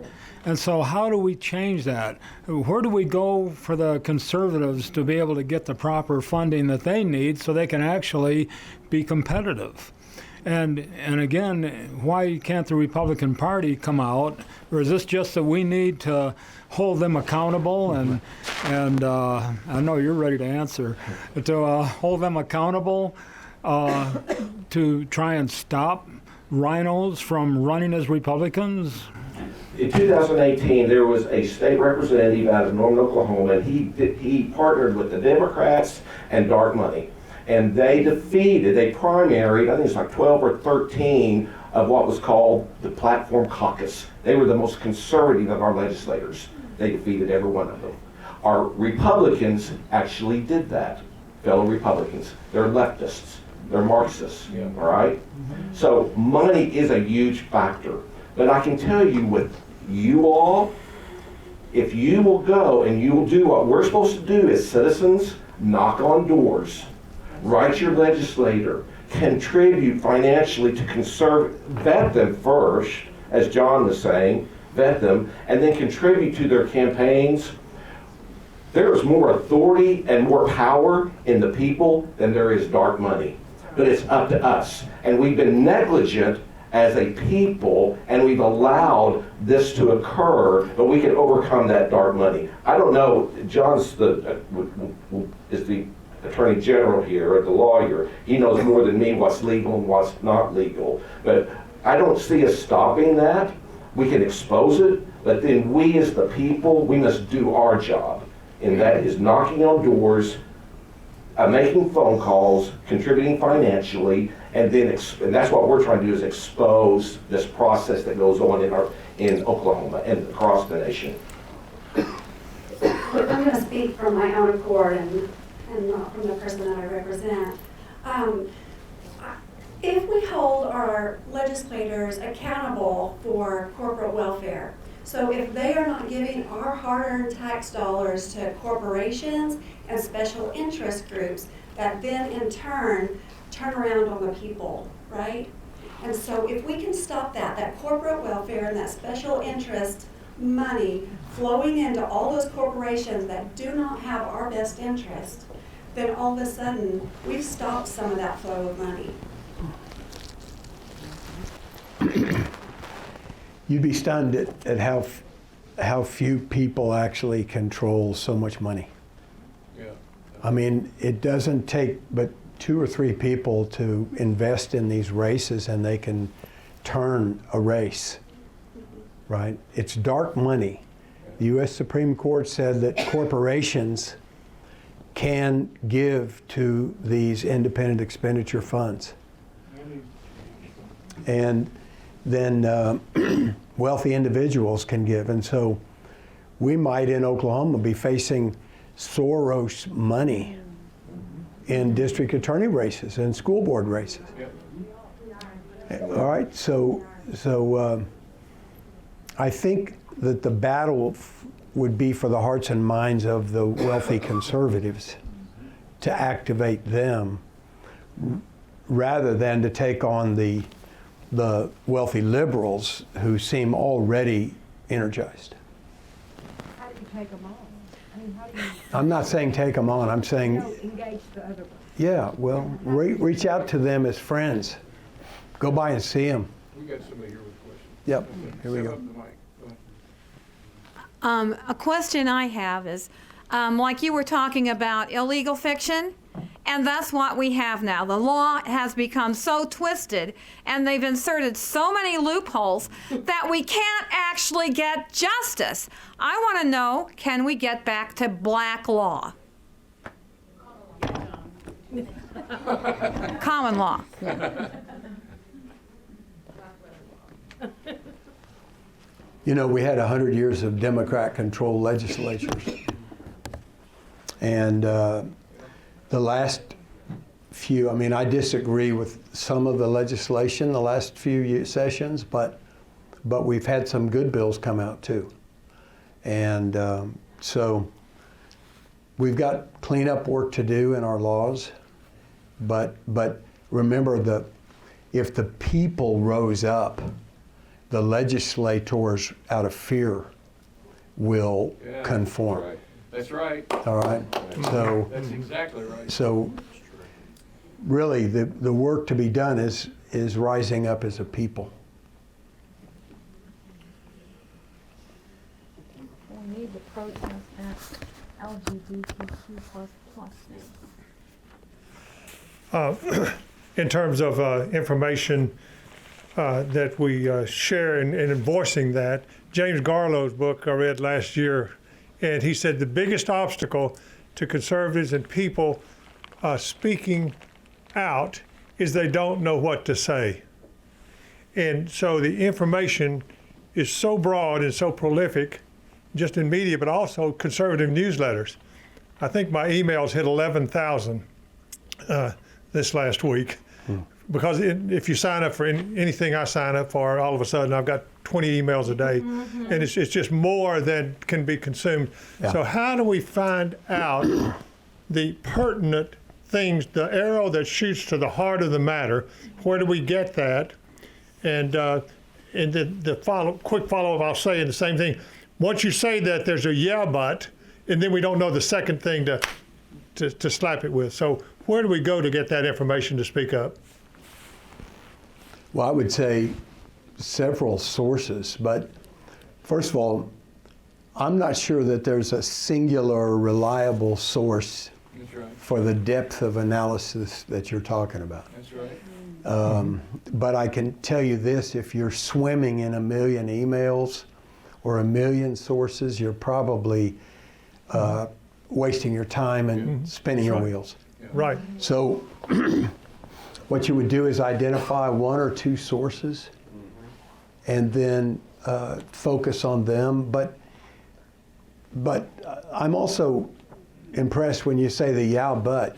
And so how do we change that? Where do we go for the conservatives to be able to get the proper funding that they need so they can actually be competitive? And again, why can't the Republican Party come out? Or is this just that we need to hold them accountable? And I know you're ready to answer. To hold them accountable to try and stop rhinos from running as Republicans? in 2018, there was a state representative out of Norman, Oklahoma, and he partnered with the Democrats and dark money. And they primaried, I think it's like 12 or 13 of what was called the Platform Caucus. They were the most conservative of our legislators. They defeated every one of them. Our Republicans actually did that, fellow Republicans. They're leftists, they're Marxists, all right? So money is a huge factor. But I can tell you with you all, if you will go and you will do what we're supposed to do as citizens, knock on doors, write your legislator, contribute financially to vet them first, as John was saying, vet them, and then contribute to their campaigns. There is more authority and more power in the people than there is dark money. But it's up to us. And we've been negligent as a people, and we've allowed this to occur, but we can overcome that dark money. I don't know, John's is the Attorney General here, or the lawyer. He knows more than me what's legal and what's not legal. But I don't see us stopping that. We can expose it, but then we as the people, we must do our job. And that is knocking on doors, making phone calls, contributing financially, and that's what we're trying to do, is expose this process that goes on in Oklahoma and across the nation. I'm going to speak from my own accord and not from the person that I represent. If we hold our legislators accountable for corporate welfare, so if they are not giving our hard-earned tax dollars to corporations and special interest groups that then in turn around on the people, right? And so if we can stop that corporate welfare and that special interest money flowing into all those corporations that do not have our best interest, then all of a sudden we've stopped some of that flow of money. You'd be stunned at how few people actually control so much money. Yeah. I mean, it doesn't take but 2 or 3 people to invest in these races, and they can turn a race, right? It's dark money. The U.S. Supreme Court said that corporations can give to these independent expenditure funds. And then wealthy individuals can give. And so we might in Oklahoma be facing Soros money in district attorney races and school board races. All right, so I think that the battle would be for the hearts and minds of the wealthy conservatives, to activate them rather than to take on the wealthy liberals who seem already energized. How do you take them on? I mean, how do you I'm not saying take them on, I'm saying, engage the other one? yeah, well, reach out to them as friends. Go by and see them. We got somebody here with a question. Yep, here we Step go. up to the mic. Go ahead. A question I have is, like you were talking about illegal fiction, and that's what we have now. The law has become so twisted, and they've inserted so many loopholes that we can't actually get justice. I want to know, can we get back to black law? Common law. You know, we had 100 years of Democrat-controlled legislatures. And the last few, I mean, I disagree with some of the legislation the last few sessions, but we've had some good bills come out too. And so we've got cleanup work to do in our laws, but remember, if the people rose up, the legislators, out of fear, will conform. Right. That's right. All right. So That's exactly right. so really the work to be done is rising up as a people. We need to protest that LGBTQ++. In terms of information, that we share in voicing that. James Garlow's book I read last year, and he said the biggest obstacle to conservatives and people speaking out is they don't know what to say. And so the information is so broad and so prolific, just in media, but also conservative newsletters. I think my emails hit 11,000 this last week. Because if you sign up for anything I sign up for, all of a sudden I've got 20 emails a day, and it's just more than can be consumed. Yeah. So how do we find out the pertinent things, the arrow that shoots to the heart of the matter? Where do we get that? And the quick follow-up, I'll say the same thing. Once you say that, there's a yeah, but, and then we don't know the second thing to slap it with. So where do we go to get that information to speak up? Well, I would say several sources, but first of all, I'm not sure that there's a singular reliable source for the depth of analysis that you're talking about. That's right. But I can tell you this, if you're swimming in 1 million emails or 1 million sources, you're probably wasting your time and spinning your wheels. Right. So what you would do is identify 1 or 2 sources and then focus on them. But I'm also impressed when you say the yeah, but,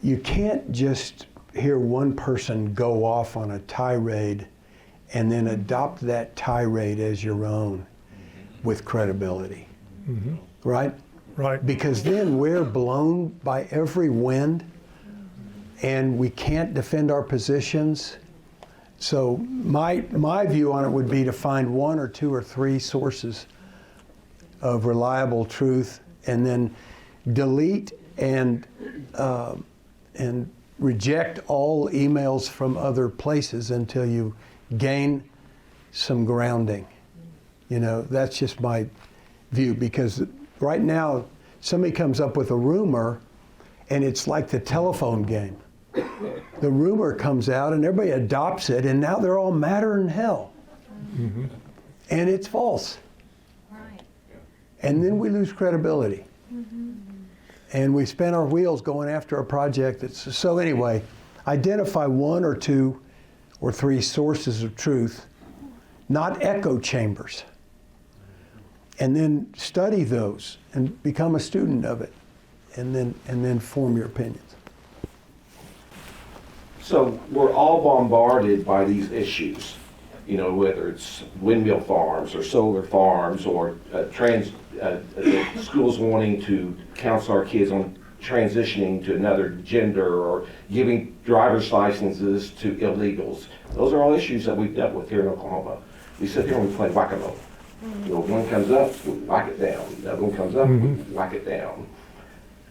you can't just hear one person go off on a tirade and then adopt that tirade as your own with credibility, right? Right. Because then we're blown by every wind and we can't defend our positions. So my view on it would be to find 1 or 2 or 3 sources of reliable truth and then delete and reject all emails from other places until you gain some grounding. That's just my view, because right now, somebody comes up with a rumor, and it's like the telephone game. The rumor comes out, and everybody adopts it, and now they're all madder than hell. And it's false. Right. And then we lose credibility. And we spin our wheels going after a project that's... So anyway, identify 1 or 2 or 3 sources of truth, not echo chambers. And then study those and become a student of it, and then form your opinions. So we're all bombarded by these issues, whether it's windmill farms or solar farms or schools wanting to counsel our kids on transitioning to another gender or giving driver's licenses to illegals. Those are all issues that we've dealt with here in Oklahoma. We sit here and we play whack-a-mole. One comes up, we whack it down. Another one comes up, we whack it down.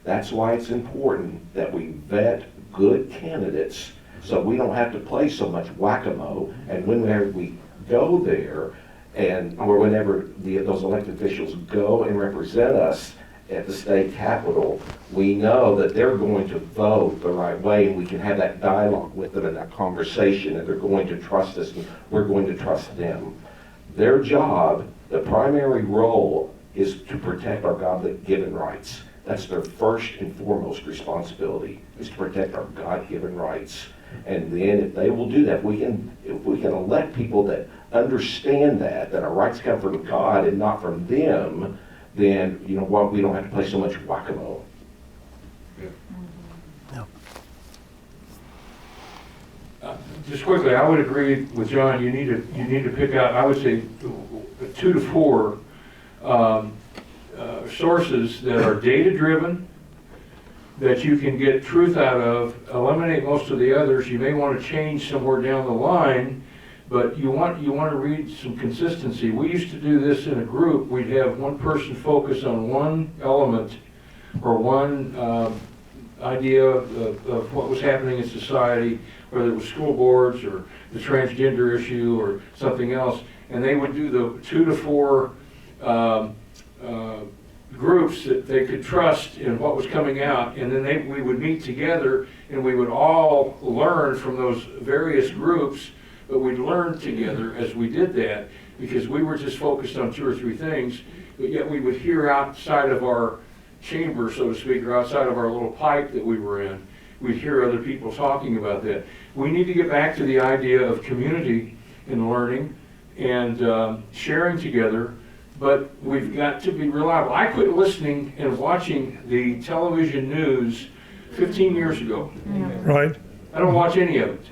That's why it's important that we vet good candidates so we don't have to play so much whack-a-mole. And whenever we go there, or whenever those elected officials go and represent us at the state capitol, we know that they're going to vote the right way, and we can have that dialogue with them and that conversation, and they're going to trust us, and we're going to trust them. Their job, the primary role, is to protect our God-given rights. That's their first and foremost responsibility, is to protect our God-given rights. And then if they will do that, if we can elect people that understand that our rights come from God and not from them, then we don't have to play so much whack-a-mole. No. Just quickly, I would agree with John. You need to pick out, I would say, 2 to 4 sources that are data-driven, that you can get truth out of. Eliminate most of the others. You may want to change somewhere down the line, but you want to read some consistency. We used to do this in a group. We'd have one person focus on one element or one idea of what was happening in society, whether it was school boards or the transgender issue or something else, and they would do the 2 to 4 groups that they could trust in what was coming out, and then we would meet together and we would all learn from those various groups, but we'd learn together as we did that, because we were just focused on 2 or 3 things, but yet we would hear outside of our chamber, so to speak, or outside of our little pipe that we were in. We'd hear other people talking about that. We need to get back to the idea of community and learning and sharing together, but we've got to be reliable. I quit listening and watching the television news 15 years ago. Right. I don't watch any of it.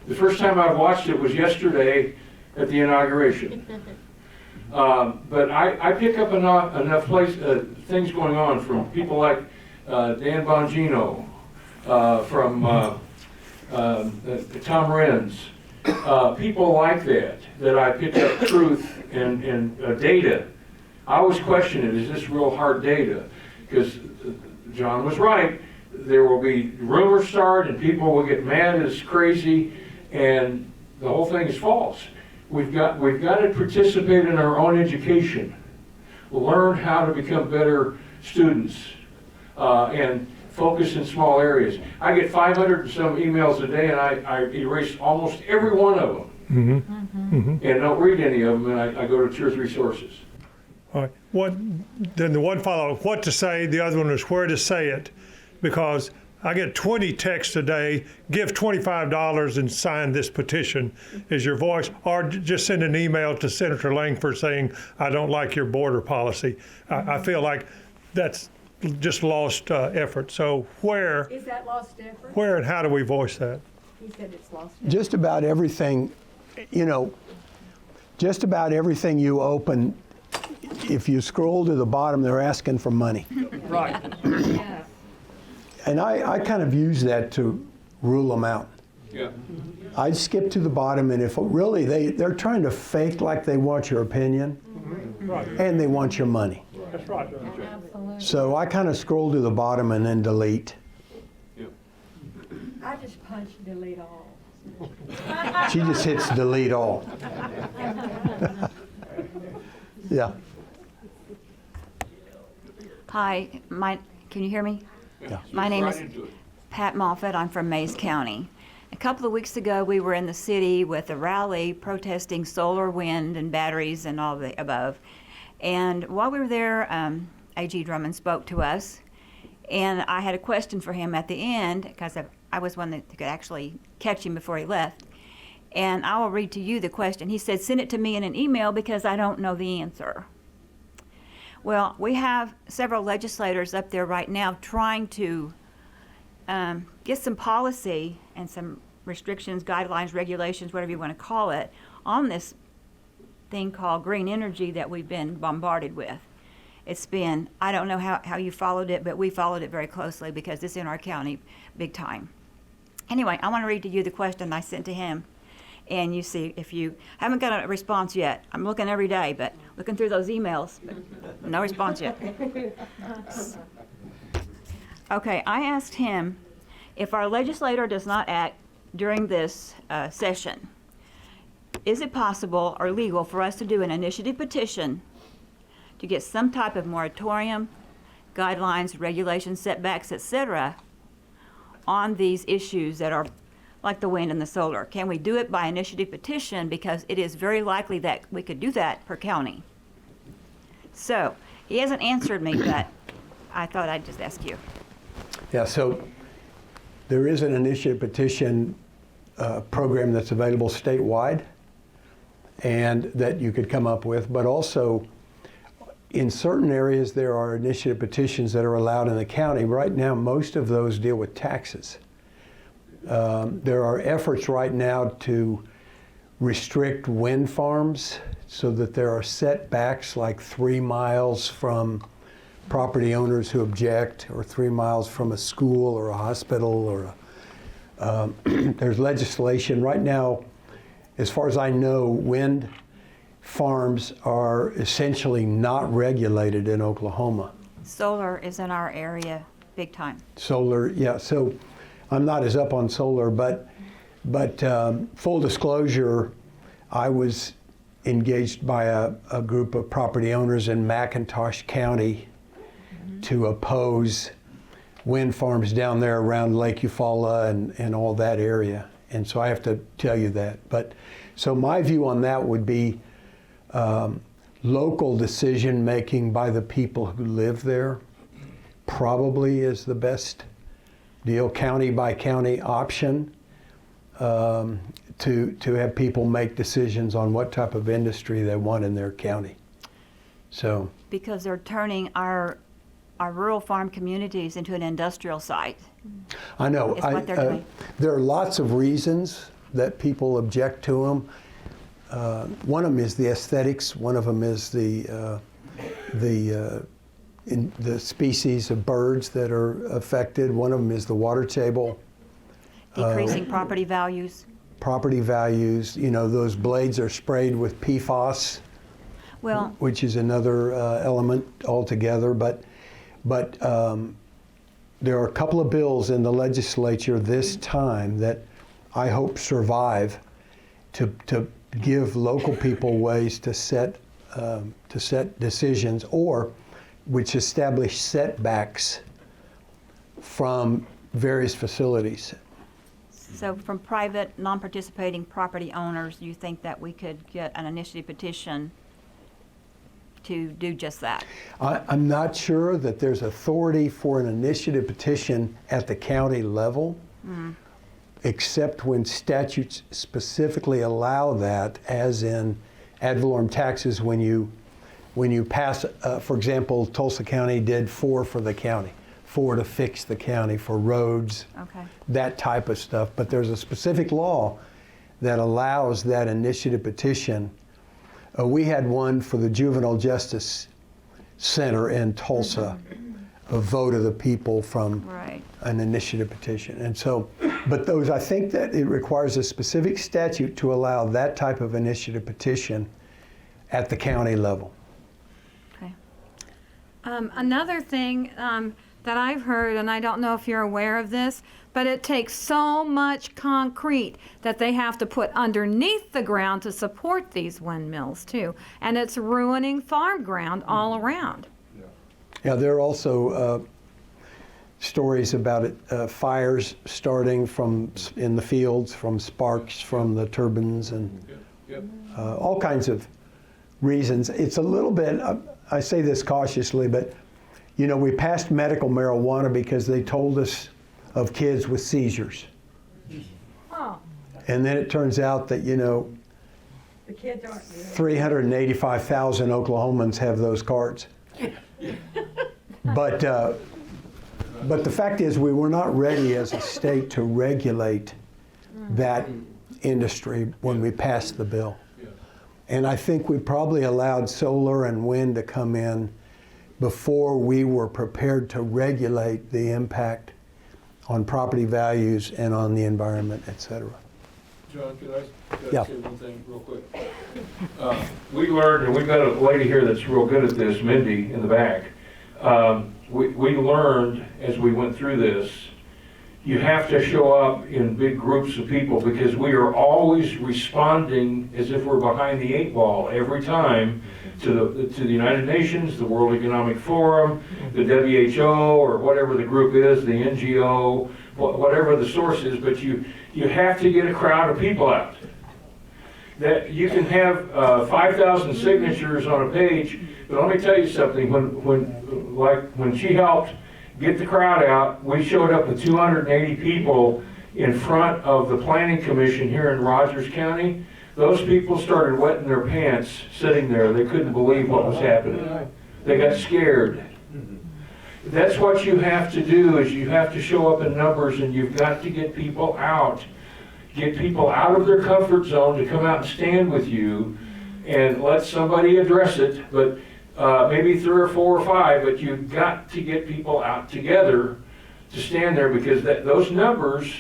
The first time I watched it was yesterday at the inauguration. But I pick up enough things going on from people like Dan Bongino, from Tom Renz, people like that I pick up truth and data. I always question it, is this real hard data? Because John was right. There will be rumors start and people will get mad as crazy, and the whole thing is false. We've got to participate in our own education, learn how to become better students, and focus in small areas. I get 500 and some emails a day, and I erase almost every one of them, and don't read any of them, and I go to 2 or 3 sources. All right. Then the one follow-up, what to say, the other one is where to say it, because I get 20 texts a day, give $25 and sign this petition is your voice, or just send an email to Senator Langford saying, I don't like your border policy. I feel like that's just lost effort. So where? Is that lost effort? Where and how do we voice that? He said it's lost effort. Just about everything, just about everything you open, if you scroll to the bottom, they're asking for money. Right. Yeah. And I kind of use that to rule them out. Yeah. I'd skip to the bottom, and if really they're trying to fake like they want your opinion, Right. and they want your money. That's right. Absolutely. So I kind of scroll to the bottom and then delete. I just punch delete all. She just hits delete all. Yeah. Hi, can you hear me? Yeah. My name is Pat Moffett. I'm from Mays County. A couple of weeks ago, we were in the city with a rally protesting solar, wind, and batteries and all the above. And while we were there, A.G. Drummond spoke to us, and I had a question for him at the end, because I was one that could actually catch him before he left. And I will read to you the question. He said, send it to me in an email because I don't know the answer. Well, we have several legislators up there right now trying to get some policy and some restrictions, guidelines, regulations, whatever you want to call it, on this thing called green energy that we've been bombarded with. It's been, I don't know how you followed it, but we followed it very closely because it's in our county big time. Anyway, I want to read to you the question I sent to him. And you see, if you haven't got a response yet, I'm looking every day, but looking through those emails, but no response yet. Okay, I asked him, if our legislator does not act during this session, is it possible or legal for us to do an initiative petition to get some type of moratorium, guidelines, regulations, setbacks, etc., on these issues that are like the wind and the solar? Can we do it by initiative petition? Because it is very likely that we could do that per county. So he hasn't answered me, but I thought I'd just ask you. Yeah, so there is an initiative petition program that's available statewide and that you could come up with, but also in certain areas there are initiative petitions that are allowed in the county. Right now, most of those deal with taxes. There are efforts right now to restrict wind farms so that there are setbacks like 3 miles from property owners who object, or 3 miles from a school or a hospital, or there's legislation. Right now, as far as I know, wind farms are essentially not regulated in Oklahoma. Solar is in our area big time. Solar, yeah, so I'm not as up on solar, but full disclosure, I was engaged by a group of property owners in McIntosh County to oppose wind farms down there around Lake Eufaula and all that area. And so I have to tell you that. But so my view on that would be local decision making by the people who live there probably is the best deal, county by county option, to have people make decisions on what type of industry they want in their county. So Because they're turning our rural farm communities into an industrial site. I know Is what they're doing. there are lots of reasons that people object to them. One of them is the aesthetics. One of them is the species of birds that are affected. One of them is the water table. Decreasing property values. Property values. You know, those blades are sprayed with PFAS, Well, which is another element altogether. But there are a couple of bills in the legislature this time that I hope survive to give local people ways to set decisions, or which establish setbacks from various facilities. so from private, non-participating property owners, you think that we could get an initiative petition to do just that? I'm not sure that there's authority for an initiative petition at the county level, except when statutes specifically allow that, as in ad valorem taxes. When you pass, for example, Tulsa County did 4 for the county, 4 to fix the county for roads, Okay. that type of stuff. But there's a specific law that allows that initiative petition. We had one for the Juvenile Justice Center in Tulsa, a vote of the people from Right. an initiative petition. And so, but those, I think that it requires a specific statute to allow that type of initiative petition at the county level. Okay. Another thing that I've heard, and I don't know if you're aware of this, but it takes so much concrete that they have to put underneath the ground to support these windmills too. And it's ruining farm ground all around. Yeah, there are also stories about fires starting in the fields from sparks from the turbines and all kinds of reasons. It's a little bit, I say this cautiously, but you know, we passed medical marijuana because they told us of kids with seizures. Oh, And then it turns out that, you know, the kids aren't really. 385,000 Oklahomans have those cards. But the fact is, we were not ready as a state to regulate that industry when we passed the bill. And I think we probably allowed solar and wind to come in before we were prepared to regulate the impact on property values and on the environment, et cetera. John, could I Yeah. say one thing real quick? We learned, and we've got a lady here that's real good at this, Mindy, in the back. We learned as we went through this, you have to show up in big groups of people because we are always responding as if we're behind the 8 ball every time to the United Nations, the World Economic Forum, the WHO, or whatever the group is, the NGO, whatever the source is, but you have to get a crowd of people out. That you can have 5,000 signatures on a page, but let me tell you something, when she helped get the crowd out, we showed up with 280 people in front of the Planning Commission here in Rogers County. Those people started wetting their pants sitting there. They couldn't believe what was happening. They got scared. That's what you have to do, is you have to show up in numbers, and you've got to get people out. Get people out of their comfort zone to come out and stand with you and let somebody address it, but maybe 3 or 4 or 5, but you've got to get people out together to stand there, because those numbers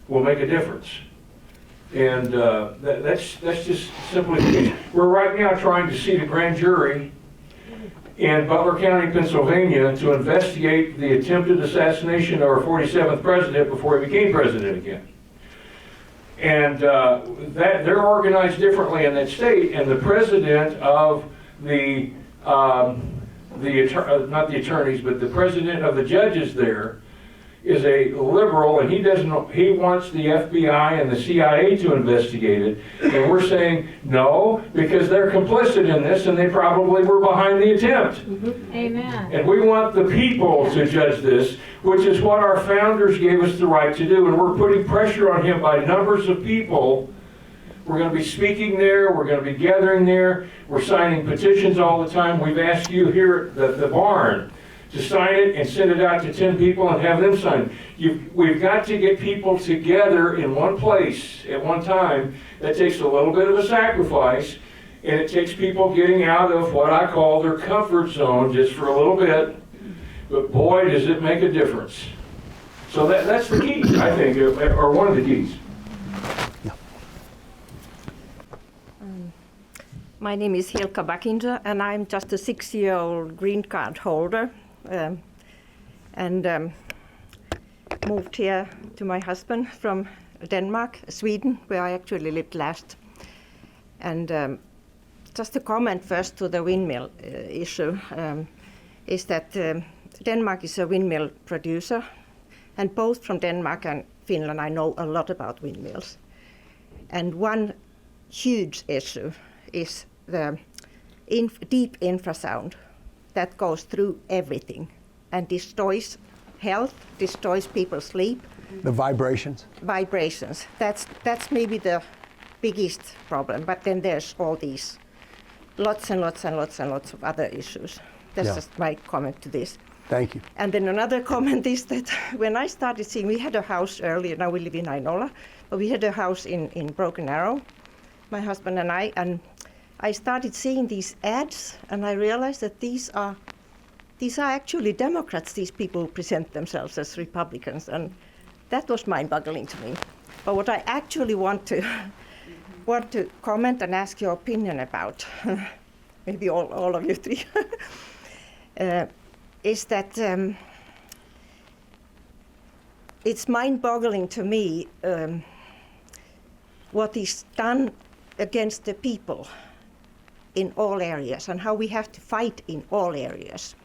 will make a difference. And that's just simply, we're right now trying to seat a grand jury in Butler County, Pennsylvania, to investigate the attempted assassination of our 47th president before he became president again. And that they're organized differently in that state, and the president of not the attorneys, but the president of the judges there is a liberal, and he wants the FBI and the CIA to investigate it. And we're saying no, because they're complicit in this, and they probably were behind the attempt. Amen. And we want the people to judge this, which is what our founders gave us the right to do. And we're putting pressure on him by numbers of people. We're going to be speaking there. We're going to be gathering there. We're signing petitions all the time. We've asked you here at the barn to sign it and send it out to 10 people and have them sign it. We've got to get people together in one place at one time. That takes a little bit of a sacrifice, and it takes people getting out of what I call their comfort zone just for a little bit. But boy, does it make a difference. So that's the key, I think, or one of the keys. My name is Hilka Backinger, and I'm just a 6-year-old green card holder, and moved here to my husband from Denmark, Sweden, where I actually lived last. And just a comment first to the windmill issue, is that Denmark is a windmill producer, and both from Denmark and Finland I know a lot about windmills. And one huge issue is the deep infrasound that goes through everything and destroys health, destroys people's sleep. The vibrations. Vibrations. That's maybe the biggest problem. But then there's all these lots and lots and lots and lots of other issues. That's just my comment to this. Thank you. And then another comment is that when I started seeing, we had a house earlier, now we live in Ainola, but we had a house in Broken Arrow, my husband and I started seeing these ads, and I realized that these are actually Democrats, these people who present themselves as Republicans, and that was mind-boggling to me. But what I actually want to comment and ask your opinion about, maybe all of you three, is that it's mind-boggling to me what is done against the people in all areas, and how we have to fight in all areas.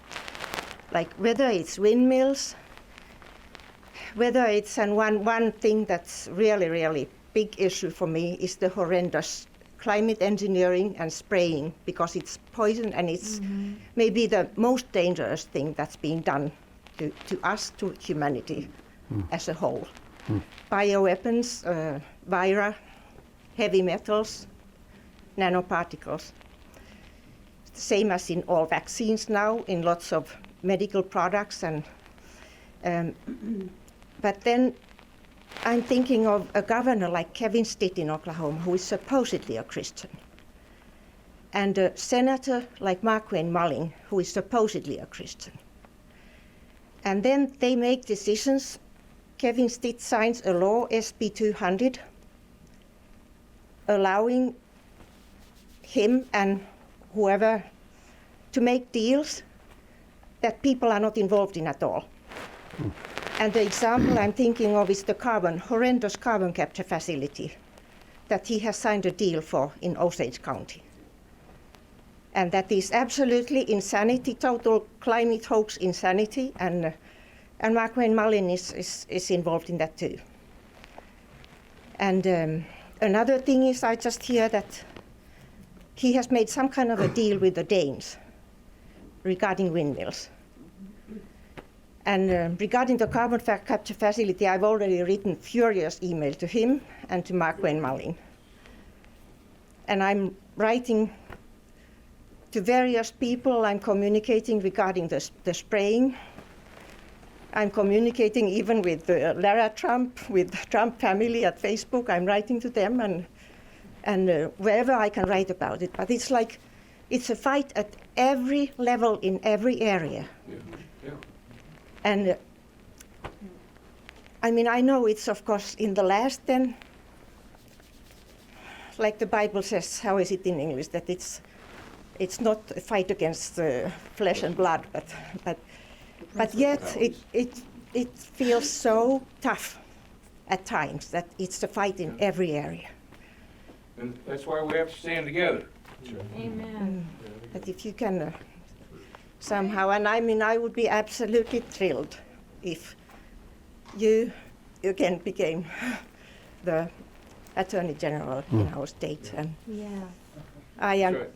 Like whether it's windmills, whether it's, and one thing that's really, really big issue for me is the horrendous climate engineering and spraying, because it's poison, and it's maybe the most dangerous thing that's being done to us, to humanity as a whole. Bioweapons, vira, heavy metals, nanoparticles. Same as in all vaccines now, in lots of medical products, and but then I'm thinking of a governor like Kevin Stitt in Oklahoma, who is supposedly a Christian, and a senator like Marquette Mulling, who is supposedly a Christian. And then they make decisions. Kevin Stitt signs a law, SB 200, allowing him and whoever to make deals that people are not involved in at all. And the example I'm thinking of is the horrendous carbon capture facility that he has signed a deal for in Osage County. And that is absolutely insanity, total climate hoax insanity, and Marquette Mullen is involved in that too. And another thing is, I just hear that he has made some kind of a deal with the Danes regarding windmills. And regarding the carbon capture facility, I've already written furious email to him and to Marquette Mullen. And I'm writing to various people. I'm communicating regarding the spraying. I'm communicating even with Lara Trump, with the Trump family at Facebook. I'm writing to them, and wherever I can write about it. But it's like, it's a fight at every level in every area. Yeah. And I mean, I know it's of course in the last then, like the Bible says, how is it in English, that it's not a fight against flesh and blood, but yet it feels so tough at times, that it's a fight in every area. And that's why we have to stand together. Amen. But if you can somehow, and I mean, I would be absolutely thrilled if you again became the Attorney General in our state. And I am That's right.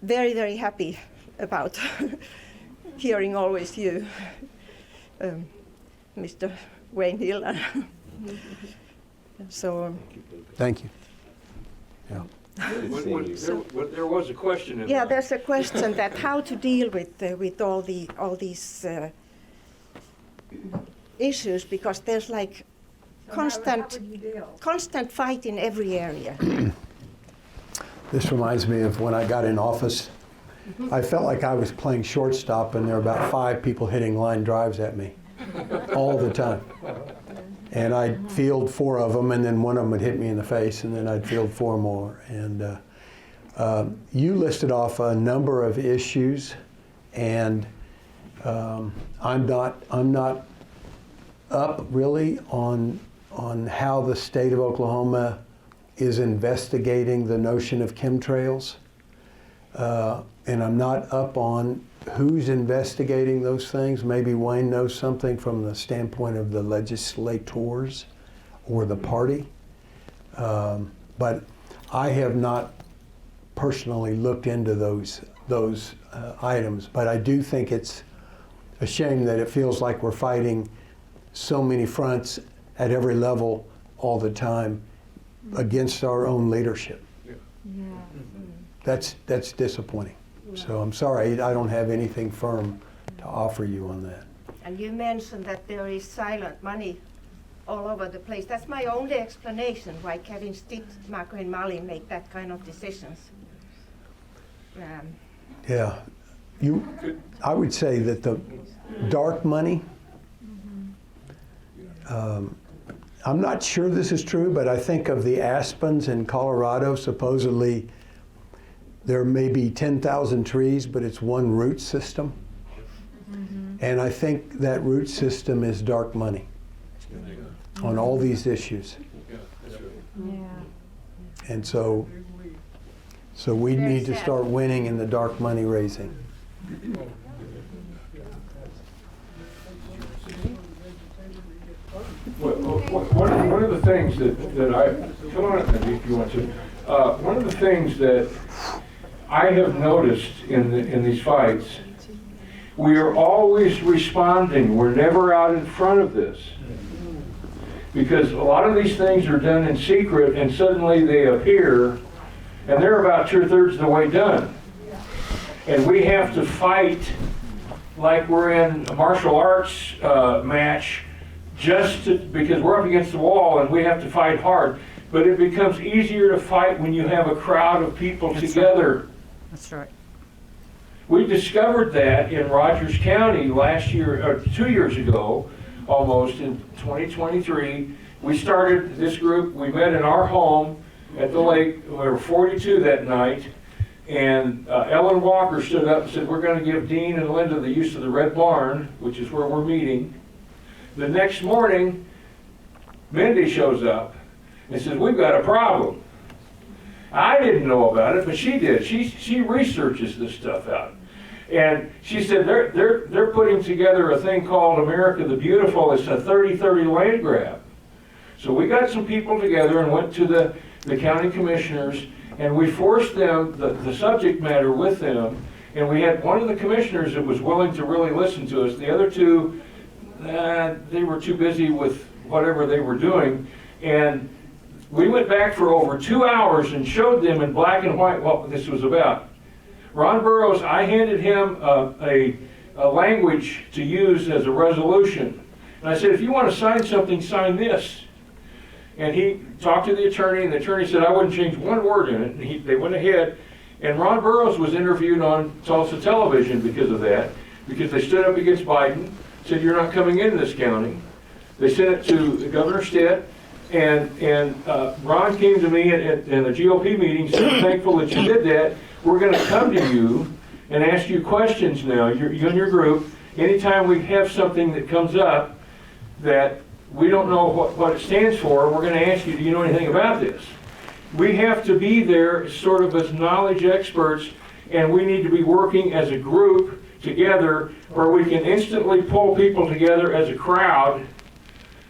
very, very happy about hearing always you, Mr. Wayne Hill. So, Thank you. There was a question in yeah, there. there's a question that how to deal with all these issues, because there's like constant fight in every area. This reminds me of when I got in office. I felt like I was playing shortstop, and there were about 5 people hitting line drives at me all the time. And I'd field 4 of them, and then one of them would hit me in the face, and then I'd field 4 more. And you listed off a number of issues, and I'm not up really on how the state of Oklahoma is investigating the notion of chemtrails, and I'm not up on who's investigating those things. Maybe Wayne knows something from the standpoint of the legislators or the party. But I have not personally looked into those items. But I do think it's a shame that it feels like we're fighting so many fronts at every level all the time against our own leadership. That's disappointing. So I'm sorry, I don't have anything firm to offer you on that. And you mentioned that there is silent money all over the place. That's my only explanation why Kevin Stitt, Marco and Mali make that kind of decisions. Yeah, I would say that the dark money, I'm not sure this is true, but I think of the aspens in Colorado. Supposedly there may be 10,000 trees, but it's one root system. And I think that root system is dark money on all these issues. And so we need to start winning in the dark money raising. One of the things that I, come on up, Mindy, if you want to. One of the things that I have noticed in these fights, we are always responding. We're never out in front of this. Because a lot of these things are done in secret, and suddenly they appear, and they're about 2/3 of the way done. And we have to fight like we're in a martial arts match, because we're up against the wall and we have to fight hard. But it becomes easier to fight when you have a crowd of people together. That's right. We discovered that in Rogers County last year, or 2 years ago, almost in 2023. We started this group, we met in our home at the lake. We were 42 that night. And Ellen Walker stood up and said, we're going to give Dean and Linda the use of the Red Barn, which is where we're meeting. The next morning, Mindy shows up and says, we've got a problem. I didn't know about it, but she did. She researches this stuff out. And she said they're putting together a thing called America the Beautiful. It's a 30-30 land grab. So we got some people together and went to the county commissioners, and we forced them, the subject matter with them, and we had one of the commissioners that was willing to really listen to us. The other two, they were too busy with whatever they were doing. And we went back for over 2 hours and showed them in black and white what this was about. Ron Burrows, I handed him a language to use as a resolution. And I said, if you want to sign something, sign this. And he talked to the attorney, and the attorney said, I wouldn't change one word in it. And they went ahead. And Ron Burrows was interviewed on Tulsa television because of that, because they stood up against Biden, said, you're not coming into this county. They sent it to Governor Stitt. And Ron came to me in a GOP meeting, said, I'm thankful that you did that. We're going to come to you and ask you questions now, you and your group. Anytime we have something that comes up that we don't know what it stands for. We're going to ask you, do you know anything about this? We have to be there sort of as knowledge experts, and we need to be working as a group together where we can instantly pull people together as a crowd,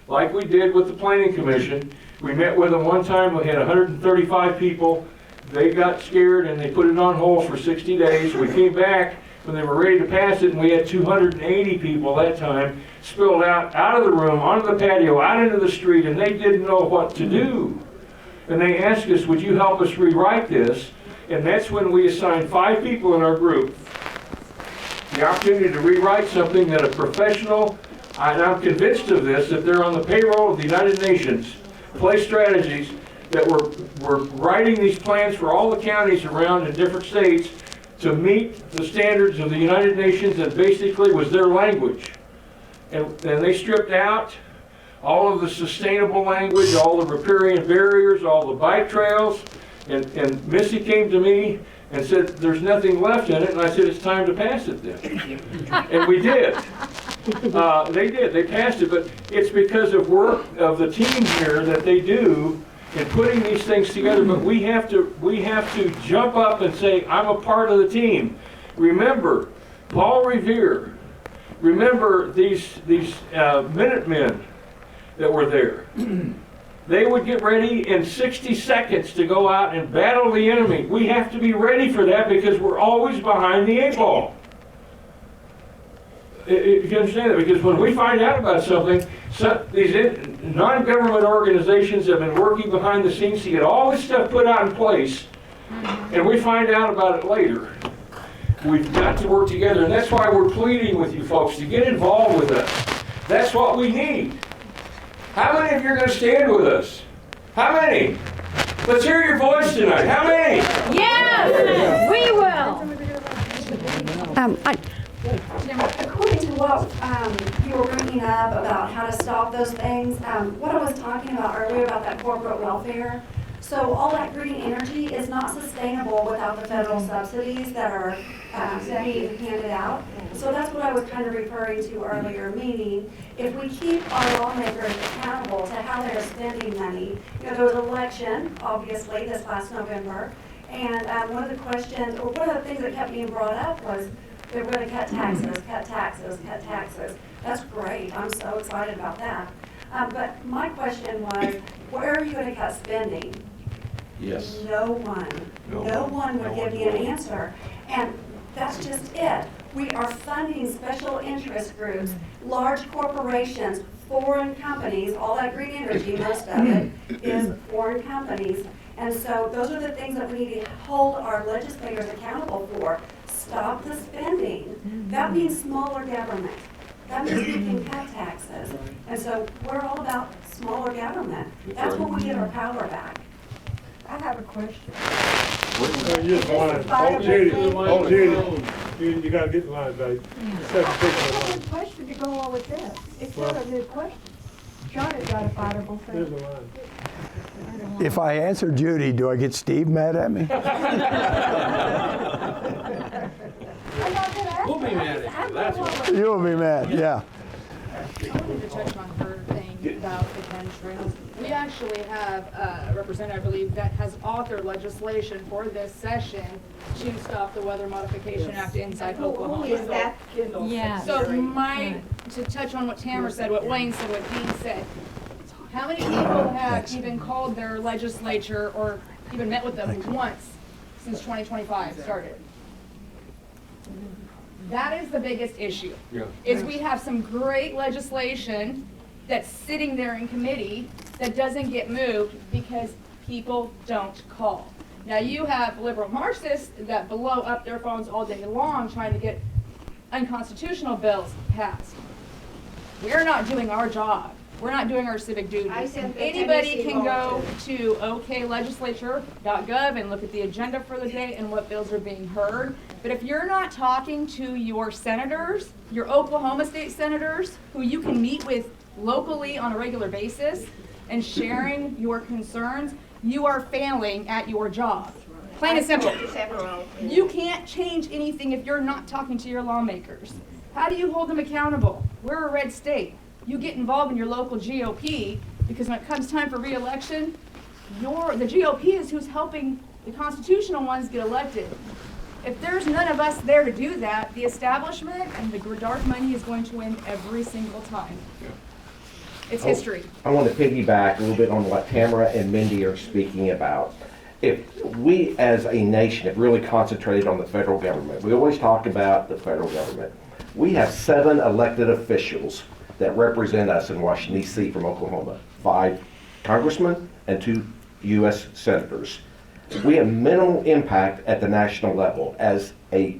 like we did with the Planning Commission. We met with them one time. We had 135 people. They got scared and they put it on hold for 60 days. We came back when they were ready to pass it, and we had 280 people that time spilled out of the room, onto the patio, out into the street, and they didn't know what to do. And they asked us, would you help us rewrite this? And that's when we assigned 5 people in our group the opportunity to rewrite something that a professional, and I'm convinced of this, that they're on the payroll of the United Nations, Place Strategies, that were writing these plans for all the counties around in different states to meet the standards of the United Nations, and basically was their language. And they stripped out all of the sustainable language, all the riparian barriers, all the bike trails, and Missy came to me and said, there's nothing left in it, and I said, it's time to pass it then. And we did. They did, they passed it, but it's because of work of the team here that they do in putting these things together. But we have to jump up and say, I'm a part of the team. Remember Paul Revere. Remember these Minutemen that were there. They would get ready in 60 seconds to go out and battle the enemy. We have to be ready for that because we're always behind the 8 ball. If you understand that, because when we find out about something, these non-government organizations have been working behind the scenes to get all this stuff put out in place, and we find out about it later. We've got to work together, and that's why we're pleading with you folks to get involved with us. That's what we need. How many of you are going to stand with us? How many? Let's hear your voice tonight. How many? Yes, we will. According to what you were bringing up about how to stop those things, what I was talking about earlier about that corporate welfare, so all that green energy is not sustainable without the federal subsidies that are being handed out. So that's what I was kind of referring to earlier, meaning if we keep our lawmakers accountable to how they're spending money. You know, there was an election, obviously, this last November, and one of the questions, or one of the things that kept being brought up was, they're going to cut taxes, cut taxes, cut taxes. That's great. I'm so excited about that. But my question was, where are you going to cut spending? Yes. No one. No one would give me an answer. And that's just it. We are funding special interest groups, large corporations, foreign companies. All that green energy, most of it, is foreign companies. And so those are the things that we need to hold our legislators accountable for. Stop the spending. That means smaller government. That means we can cut taxes. And so we're all about smaller government. That's when we get our power back. I have a question. Hold Judy. You gotta get in line, babe. I have a question to go along with this. It's not a new question. John has got a fightable thing. There's a line. If I answer Judy, do I get Steve mad at me? We'll be mad at you. That's what. You'll be mad, yeah. I wanted to touch on her thing about the chemtrails. We actually have a representative, I believe, that has authored legislation for this session to stop the Weather Modification Act inside Oklahoma. Who is that? Yeah. So to touch on what Tamara said, what Wayne said, what Dean said, how many people have even called their legislature or even met with them once since 2025 started? That is the biggest issue, is we have some great legislation that's sitting there in committee that doesn't get moved because people don't call. Now you have liberal Marxists that blow up their phones all day long trying to get unconstitutional bills passed. We're not doing our job. We're not doing our civic duty. Anybody can go to oklegislature.gov and look at the agenda for the day and what bills are being heard. But if you're not talking to your senators, your Oklahoma state senators, who you can meet with locally on a regular basis and sharing your concerns, you are failing at your job. Plain and simple. You can't change anything if you're not talking to your lawmakers. How do you hold them accountable? We're a red state. you get involved in your local GOP, because when it comes time for re-election, the GOP is who's helping the constitutional ones get elected. If there's none of us there to do that, the establishment and the dark money is going to win every single time. It's history. I want to piggyback a little bit on what Tamara and Mindy are speaking about. If we as a nation have really concentrated on the federal government, we always talk about the federal government. We have 7 elected officials that represent us in Washington, D.C. from Oklahoma. 5 congressmen and 2 U.S. senators. We have minimal impact at the national level as a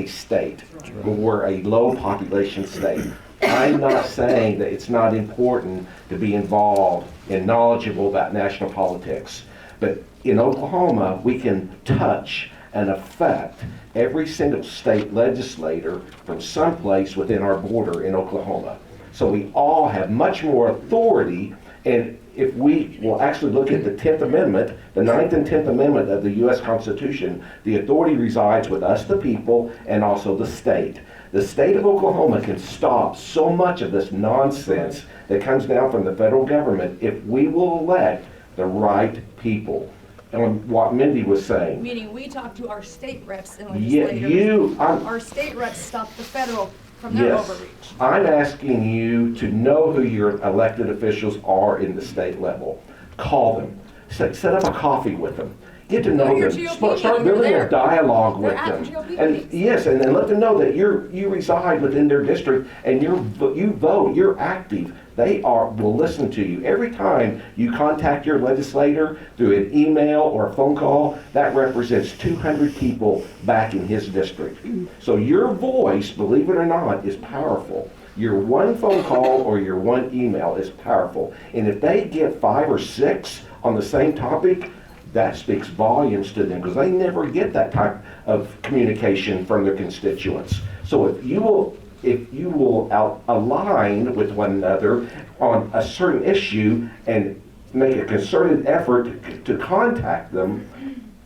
state. We're a low population state. I'm not saying that it's not important to be involved and knowledgeable about national politics, but in Oklahoma, we can touch and affect every single state legislator from someplace within our border in Oklahoma. So we all have much more authority, and if we will actually look at the 10th Amendment, the 9th and 10th Amendment of the U.S. Constitution, the authority resides with us, the people, and also the state. The state of Oklahoma can stop so much of this nonsense that comes down from the federal government if we will elect the right people. And what Mindy was saying. Meaning we talk to our state reps and Yeah, legislators. Our state reps stop the federal from their overreach. I'm asking you to know who your elected officials are in the state level. Call them. Set up a coffee with them. Get to know them. Start building a dialogue with them. And yes, and then let them know that you reside within their district and you vote, you're active. They will listen to you. Every time you contact your legislator through an email or a phone call, that represents 200 people back in his district. So your voice, believe it or not, is powerful. Your one phone call or your one email is powerful. And if they get 5 or 6 on the same topic, that speaks volumes to them because they never get that type of communication from their constituents. So if you will align with one another on a certain issue and make a concerted effort to contact them,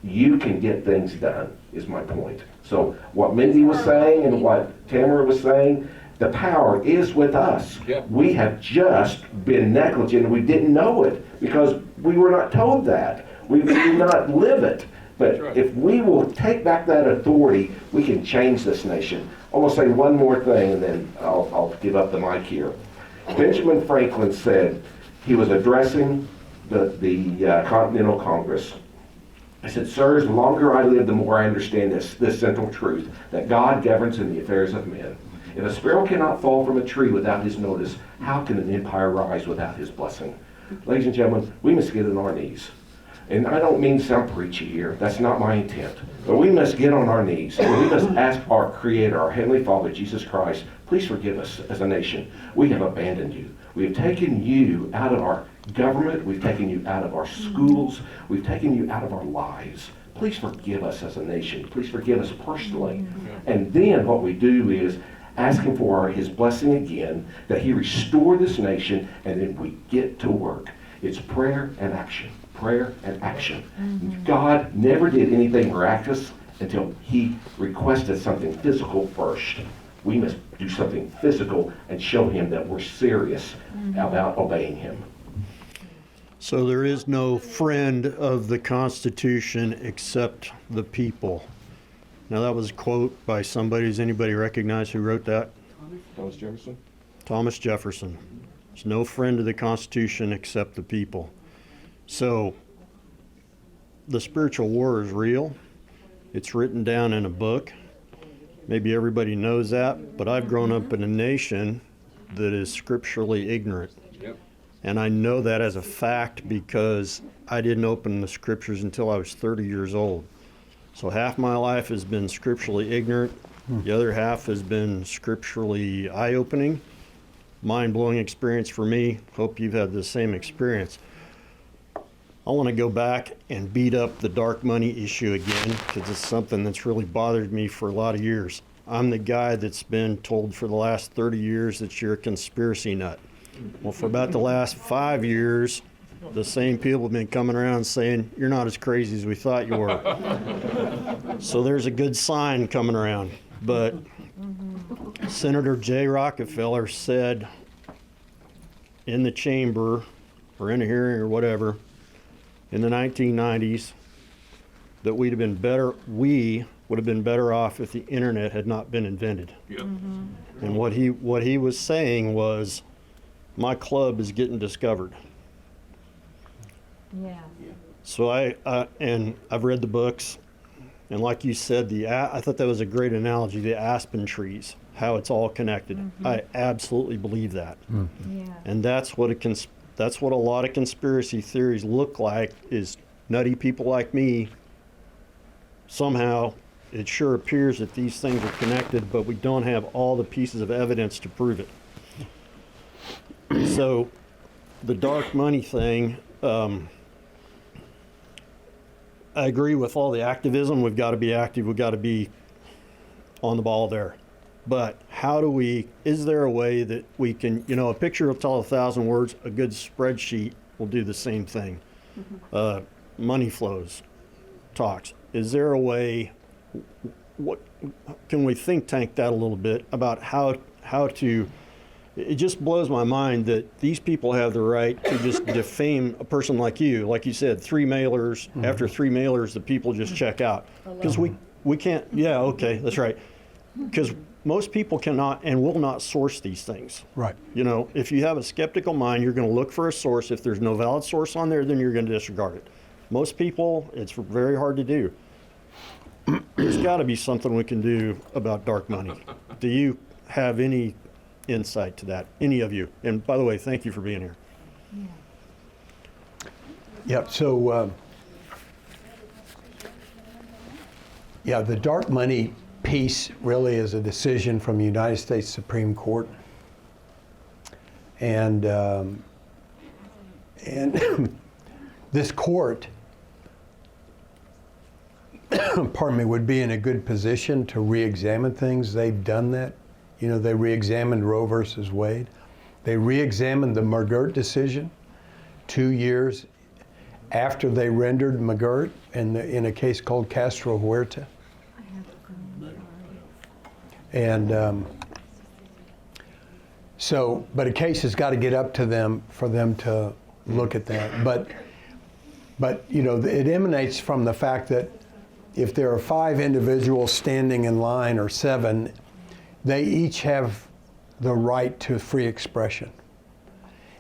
you can get things done, is my point. So what Mindy was saying and what Tamara was saying, the power is with us. Yep. We have just been negligent and we didn't know it because we were not told that. We do not live it. But right. If we will take back that authority, we can change this nation. I want to say one more thing and then I'll give up the mic here. Benjamin Franklin said, he was addressing the Continental Congress. I said, sirs, the longer I live, the more I understand this central truth, that God governs in the affairs of men. If a sparrow cannot fall from a tree without his notice, how can an empire rise without his blessing? Ladies and gentlemen, we must get on our knees. And I don't mean to sound preachy here. That's not my intent. But we must get on our knees. And we must ask our Creator, our Heavenly Father, Jesus Christ, please forgive us as a nation. We have abandoned you. We have taken you out of our government. We've taken you out of our schools. We've taken you out of our lives. Please forgive us as a nation. Please forgive us personally. And then what we do is asking for his blessing again, that he restore this nation, and then we get to work. It's prayer and action. Prayer and action. God never did anything miraculous until he requested something physical first. We must do something physical and show him that we're serious about obeying him. So there is no friend of the Constitution except the people. Now that was a quote by somebody. Does anybody recognize who wrote that? Thomas Jefferson? Thomas Jefferson. There's no friend of the Constitution except the people. So the spiritual war is real. It's written down in a book. Maybe everybody knows that, but I've grown up in a nation that is scripturally ignorant. Yep. And I know that as a fact because I didn't open the scriptures until I was 30 years old. So half my life has been scripturally ignorant. The other half has been scripturally eye-opening, mind-blowing experience for me. Hope you've had the same experience. I want to go back and beat up the dark money issue again because it's something that's really bothered me for a lot of years. I'm the guy that's been told for the last 30 years that you're a conspiracy nut. Well, for about the last 5 years, the same people have been coming around saying, you're not as crazy as we thought you were. So there's a good sign coming around. But Senator J. Rockefeller said in the chamber or in a hearing or whatever in the 1990s that we would have been better off if the internet had not been invented. Yep. And what he was saying was, my club is getting discovered. Yeah. So and I've read the books, and like you said, I thought that was a great analogy, the aspen trees, how it's all connected. I absolutely believe that. Yeah. And that's what a lot of conspiracy theories look like, is nutty people like me. Somehow it sure appears that these things are connected, but we don't have all the pieces of evidence to prove it. So the dark money thing, I agree with all the activism. We've got to be active. We've got to be on the ball there. But is there a way that we can, a picture will tell 1,000 words, a good spreadsheet will do the same thing. Money flows, talks. Is there a way, what can we think tank that a little bit about how to, it just blows my mind that these people have the right to just defame a person like you. Like you said, 3 mailers, after 3 mailers, the people just check out. Because we can't, yeah, okay, that's right. Because most people cannot and will not source these things. Right. If you have a skeptical mind, you're going to look for a source. If there's no valid source on there, then you're going to disregard it. Most people, it's very hard to do. There's got to be something we can do about dark money. Do you have any insight to that, any of you? And by the way, thank you for being here. Yep. So, the dark money piece really is a decision from the United States Supreme Court, and this court, pardon me, would be in a good position to re-examine things. They've done that. They re-examined Roe versus Wade. They re-examined the McGirt decision 2 years after they rendered McGirt in a case called Castro Huerta. And but a case has got to get up to them for them to look at that. But it emanates from the fact that if there are 5 individuals standing in line, or 7, they each have the right to free expression.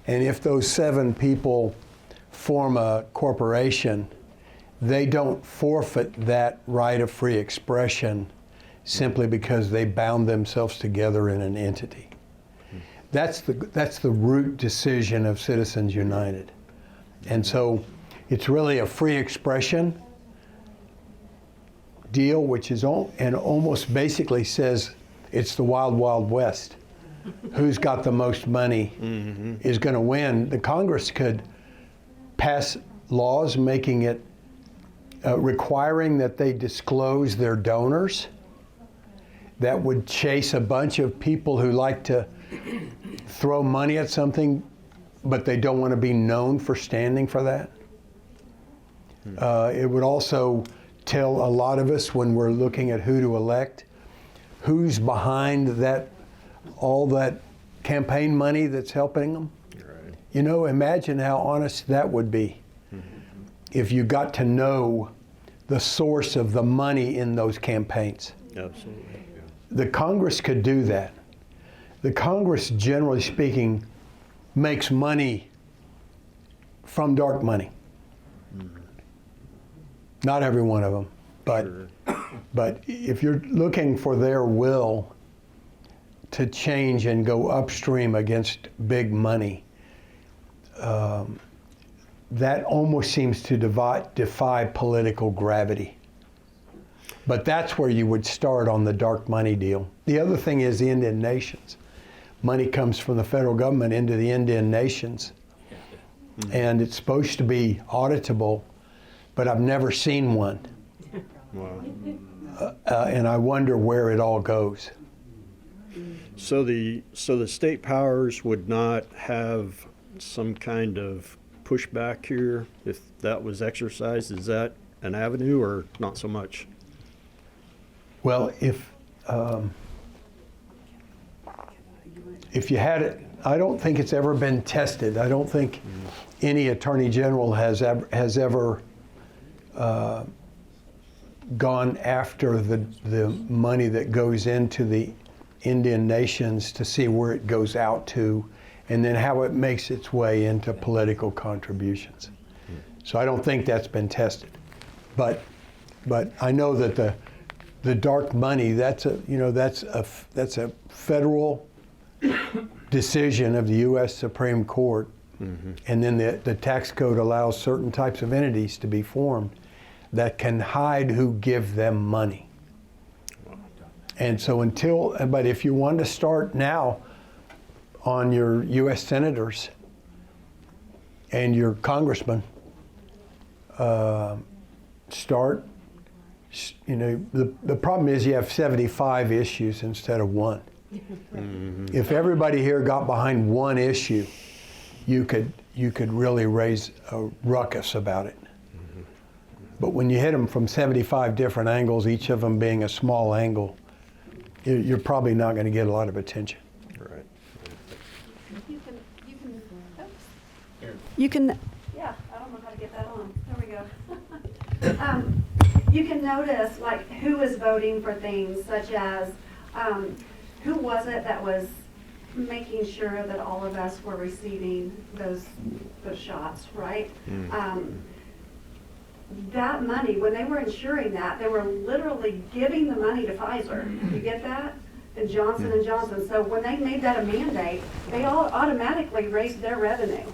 And if those 7 people form a corporation, they don't forfeit that right of free expression simply because they bound themselves together in an entity. That's the root decision of Citizens United. And so it's really a free expression deal, which is and almost basically says it's the wild, wild west. Who's got the most money is going to win. The Congress could pass laws making it requiring that they disclose their donors. That would chase a bunch of people who like to throw money at something, but they don't want to be known for standing for that. It would also tell a lot of us, when we're looking at who to elect, who's behind all that campaign money that's helping them. Right. Imagine how honest that would be if you got to know the source of the money in those campaigns. Absolutely. The Congress could do that. The Congress, generally speaking, makes money from dark money. Not every one of them, but if you're looking for their will to change and go upstream against big money, that almost seems to defy political gravity. But that's where you would start on the dark money deal. The other thing is the Indian nations. Money comes from the federal government into the Indian nations, and it's supposed to be auditable, but I've never seen one. Wow. And I wonder where it all goes. So the state powers would not have some kind of pushback here if that was exercised. Is that an avenue, or not so much? Well, if you had I don't think it's ever been tested. I don't think any attorney general has ever gone after the money that goes into the Indian nations to see where it goes out to, and then how it makes its way into political contributions. So I don't think that's been tested. But I know that the dark money, that's a federal decision of the U.S. Supreme Court, and then the tax code allows certain types of entities to be formed that can hide who give them money. And so but if you want to start now on your U.S. senators and your congressmen, start, the problem is you have 75 issues instead of one. If everybody here got behind one issue, you could really raise a ruckus about it. But when you hit them from 75 different angles, each of them being a small angle, you're probably not going to get a lot of attention. Right. You can, yeah, I don't know how to get that on. There we go. You can notice like who is voting for things such as who was it that was making sure that all of us were receiving those shots, right? That money, when they were insuring that, they were literally giving the money to Pfizer. You get that? And Johnson & Johnson. So when they made that a mandate, they all automatically raised their revenue.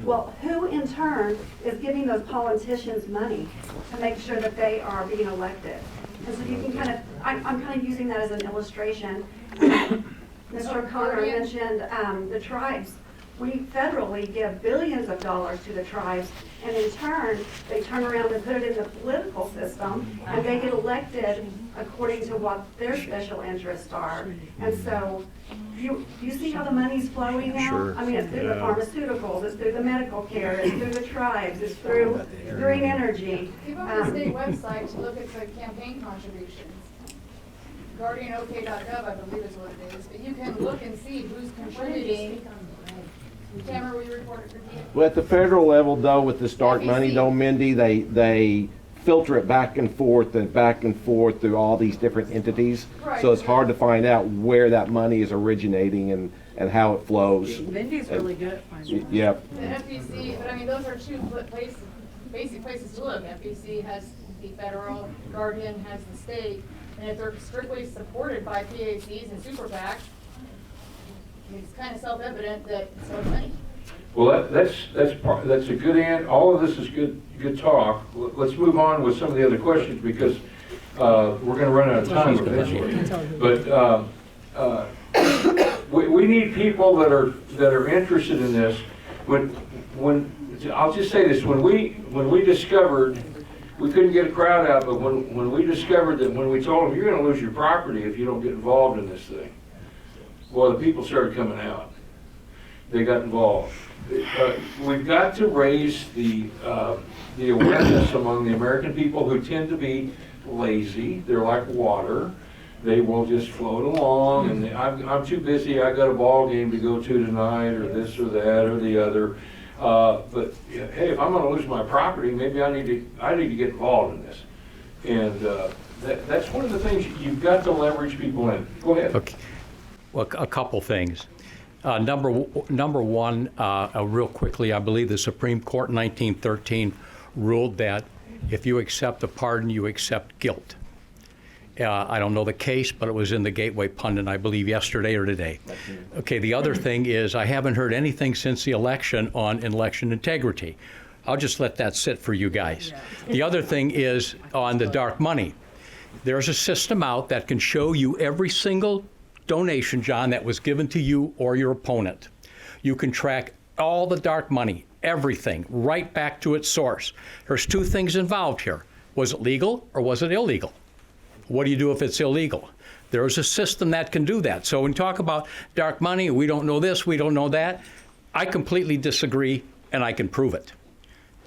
Well, who in turn is giving those politicians money to make sure that they are being elected? And so you can kind of, I'm kind of using that as an illustration. Mr. O'Connor mentioned the tribes. We federally give billions of dollars to the tribes, and in turn, they turn around and put it in the political system, and they get elected according to what their special interests are. And so, you see how the money's flowing now? Sure. I mean, it's through the pharmaceuticals, it's through the medical care, it's through the tribes, it's through green energy. You go on the state website to look at the campaign contributions. GuardianOK.gov, I believe is what it is, but you can look and see who's contributing. Tamara, will you report it for me? Well, at the federal level, though, with this dark money, though, Mindy, they filter it back and forth through all these different entities. Right. So it's hard to find out where that money is originating and how it flows. Mindy's really good at finding. Yep. The FEC, but I mean, those are two places, basic places to look. FEC has the federal, Guardian has the state, and if they're strictly supported by PACs and super PACs, it's kind of self-evident that so money. Well, that's a good end. All of this is good talk. Let's move on with some of the other questions because we're going to run out of time eventually. But we need people that are interested in this. When I'll just say this: when we discovered we couldn't get a crowd out, but when we discovered that when we told them you're going to lose your property if you don't get involved in this thing. Well, the people started coming out. They got involved. We've got to raise the awareness among the American people who tend to be lazy. They're like water. They will just float along, and I'm too busy. I got a ball game to go to tonight, or this or that or the other. But hey, if I'm going to lose my property, maybe I need to get involved in this. And that's one of the things you've got to leverage people in. Go ahead. Okay. Well, a couple things. Number one, real quickly, I believe the Supreme Court in 1913 ruled that if you accept a pardon, you accept guilt. I don't know the case, but it was in the Gateway Pundit, I believe, yesterday or today. Okay, the other thing is I haven't heard anything since the election on election integrity. I'll just let that sit for you guys. The other thing is on the dark money. There's a system out that can show you every single donation, John, that was given to you or your opponent. You can track all the dark money, everything, right back to its source. There's two things involved here. Was it legal or was it illegal? What do you do if it's illegal? There's a system that can do that. So when we talk about dark money, we don't know this, we don't know that. I completely disagree, and I can prove it.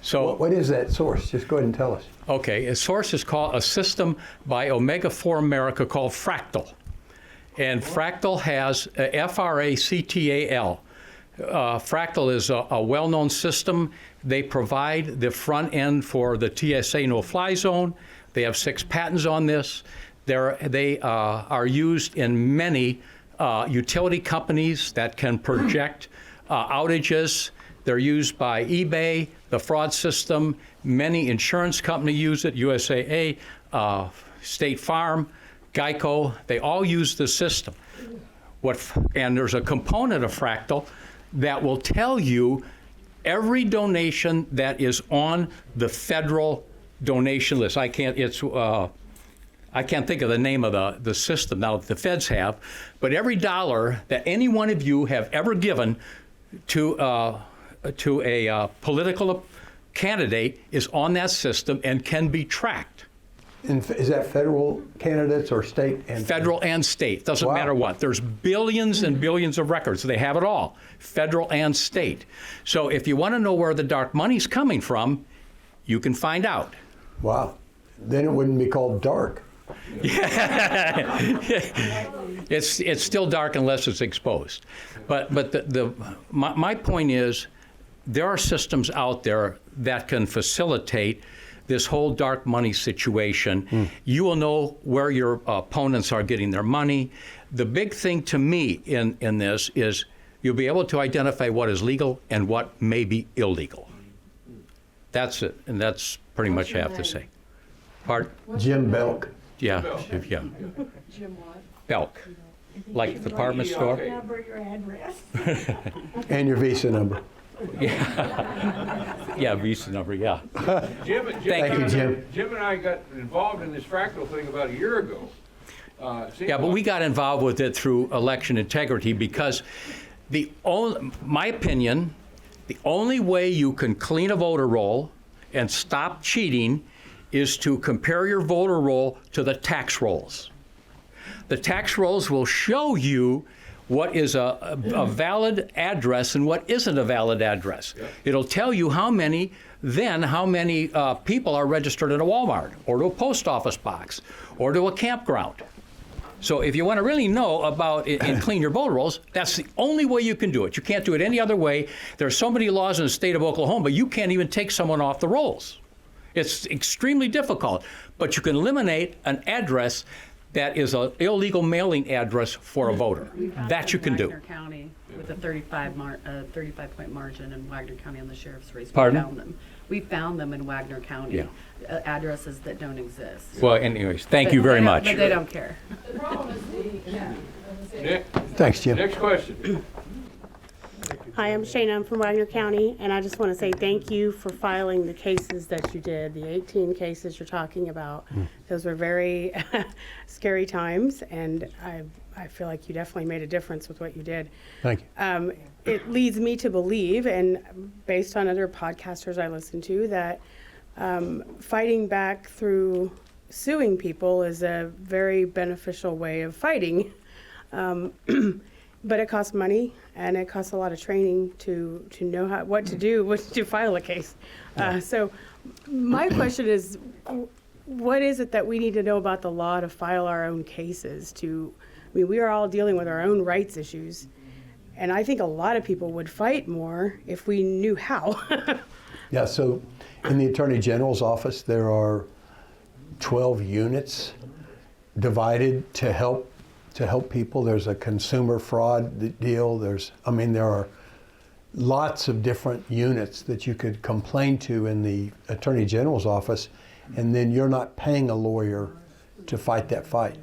So what is that source? Just go ahead and tell us. Okay, a source is called a system by Omega 4 America called Fractal. And Fractal has Fractal. Fractal is a well-known system. They provide the front end for the TSA no-fly zone. They have 6 patents on this. They are used in many utility companies that can project outages. They're used by eBay, the fraud system. Many insurance companies use it, USAA, State Farm, Geico. They all use the system. And there's a component of Fractal that will tell you every donation that is on the federal donation list. I can't think of the name of the system now that the feds have, but every dollar that any one of you have ever given to a political candidate is on that system and can be tracked. And is that federal candidates or state? Federal and state, doesn't matter what. There's billions and billions of records. They have it all, federal and state. So if you want to know where the dark money's coming from, you can find out. Wow. Then it wouldn't be called dark. It's still dark unless it's exposed. But my point is, there are systems out there that can facilitate this whole dark money situation. You will know where your opponents are getting their money. The big thing to me in this is you'll be able to identify what is legal and what may be illegal. That's it, and that's pretty much I have to say. Pardon? Jim Belk. Yeah. Jim what? Belk, like the department store. Number, your address. And your Visa number. Yeah, Visa number, yeah. Thank you, Jim. Jim and I got involved in this Fractal thing about a year ago. Yeah, but we got involved with it through election integrity because my opinion, the only way you can clean a voter roll and stop cheating is to compare your voter roll to the tax rolls. The tax rolls will show you what is a valid address and what isn't a valid address. Yeah. It'll tell you how many people are registered at a Walmart or to a post office box or to a campground. So if you want to really know about it and clean your voter rolls, that's the only way you can do it. You can't do it any other way. There are so many laws in the state of Oklahoma, you can't even take someone off the rolls. It's extremely difficult, but you can eliminate an address that is an illegal mailing address for a voter. That you can do. Wagner County with a 35-point margin in Wagner County on the sheriff's race. Pardon? We found them in Wagner County, addresses that don't exist. Well, anyways, thank you very much. But they don't care. The problem is Thanks, Jim. Next question. Hi, I'm Shana. I'm from Wagner County, and I just want to say thank you for filing the cases that you did, the 18 cases you're talking about. Those were very scary times, and I feel like you definitely made a difference with what you did. Thank you. It leads me to believe, and based on other podcasters I listen to, that fighting back through suing people is a very beneficial way of fighting. But it costs money, and it costs a lot of training to know what to do to file a case. So my question is, what is it that we need to know about the law to file our own cases? We are all dealing with our own rights issues, and I think a lot of people would fight more if we knew how. Yeah, so in the Attorney General's office, there are 12 units divided to help people. There's a consumer fraud deal. There are lots of different units that you could complain to in the Attorney General's office, and then you're not paying a lawyer to fight that fight.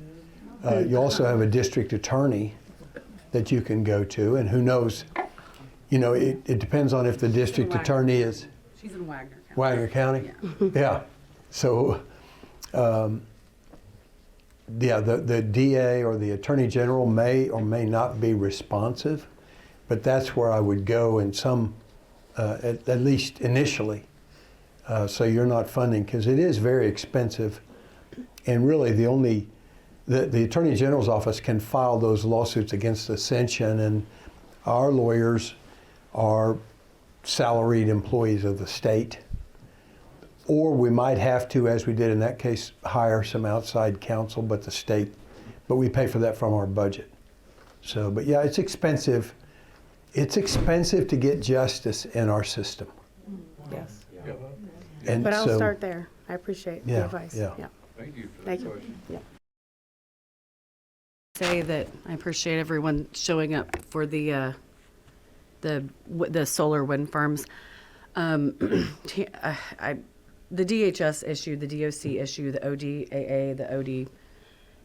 You also have a district attorney that you can go to, and who knows, it depends on if the district attorney is... She's in Wagner County. Wagner County? Yeah. Yeah. So, the DA or the Attorney General may or may not be responsive, but that's where I would go in at least initially, so you're not funding, because it is very expensive, and really the Attorney General's office can file those lawsuits against Ascension, and our lawyers are salaried employees of the state. Or we might have to, as we did in that case, hire some outside counsel, but we pay for that from our budget. So, but yeah, it's expensive. it's expensive to get justice in our system. Yes. And But I'll so, start there. I appreciate the Yeah, advice. yeah. Thank you for Thank the you. question. Yeah. Say that I appreciate everyone showing up for the solar wind farms. The DHS issue, the DOC issue, the ODAA, the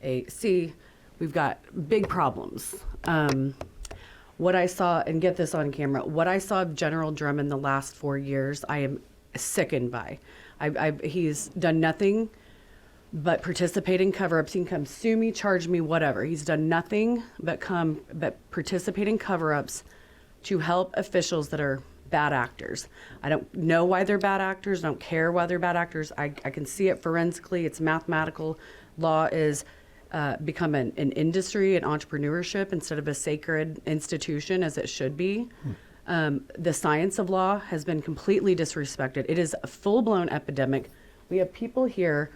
ODAC, we've got big problems. What I saw, and get this on camera, what I saw of General Drum in the last 4 years, I am sickened by. He's done nothing but participate in cover-ups. He can come sue me, charge me, whatever. He's done nothing but participate in cover-ups to help officials that are bad actors. I don't know why they're bad actors. I don't care why they're bad actors. I can see it forensically. It's mathematical. Law is become an industry, an entrepreneurship instead of a sacred institution as it should be. The science of law has been completely disrespected. It is a full-blown epidemic. We have people here.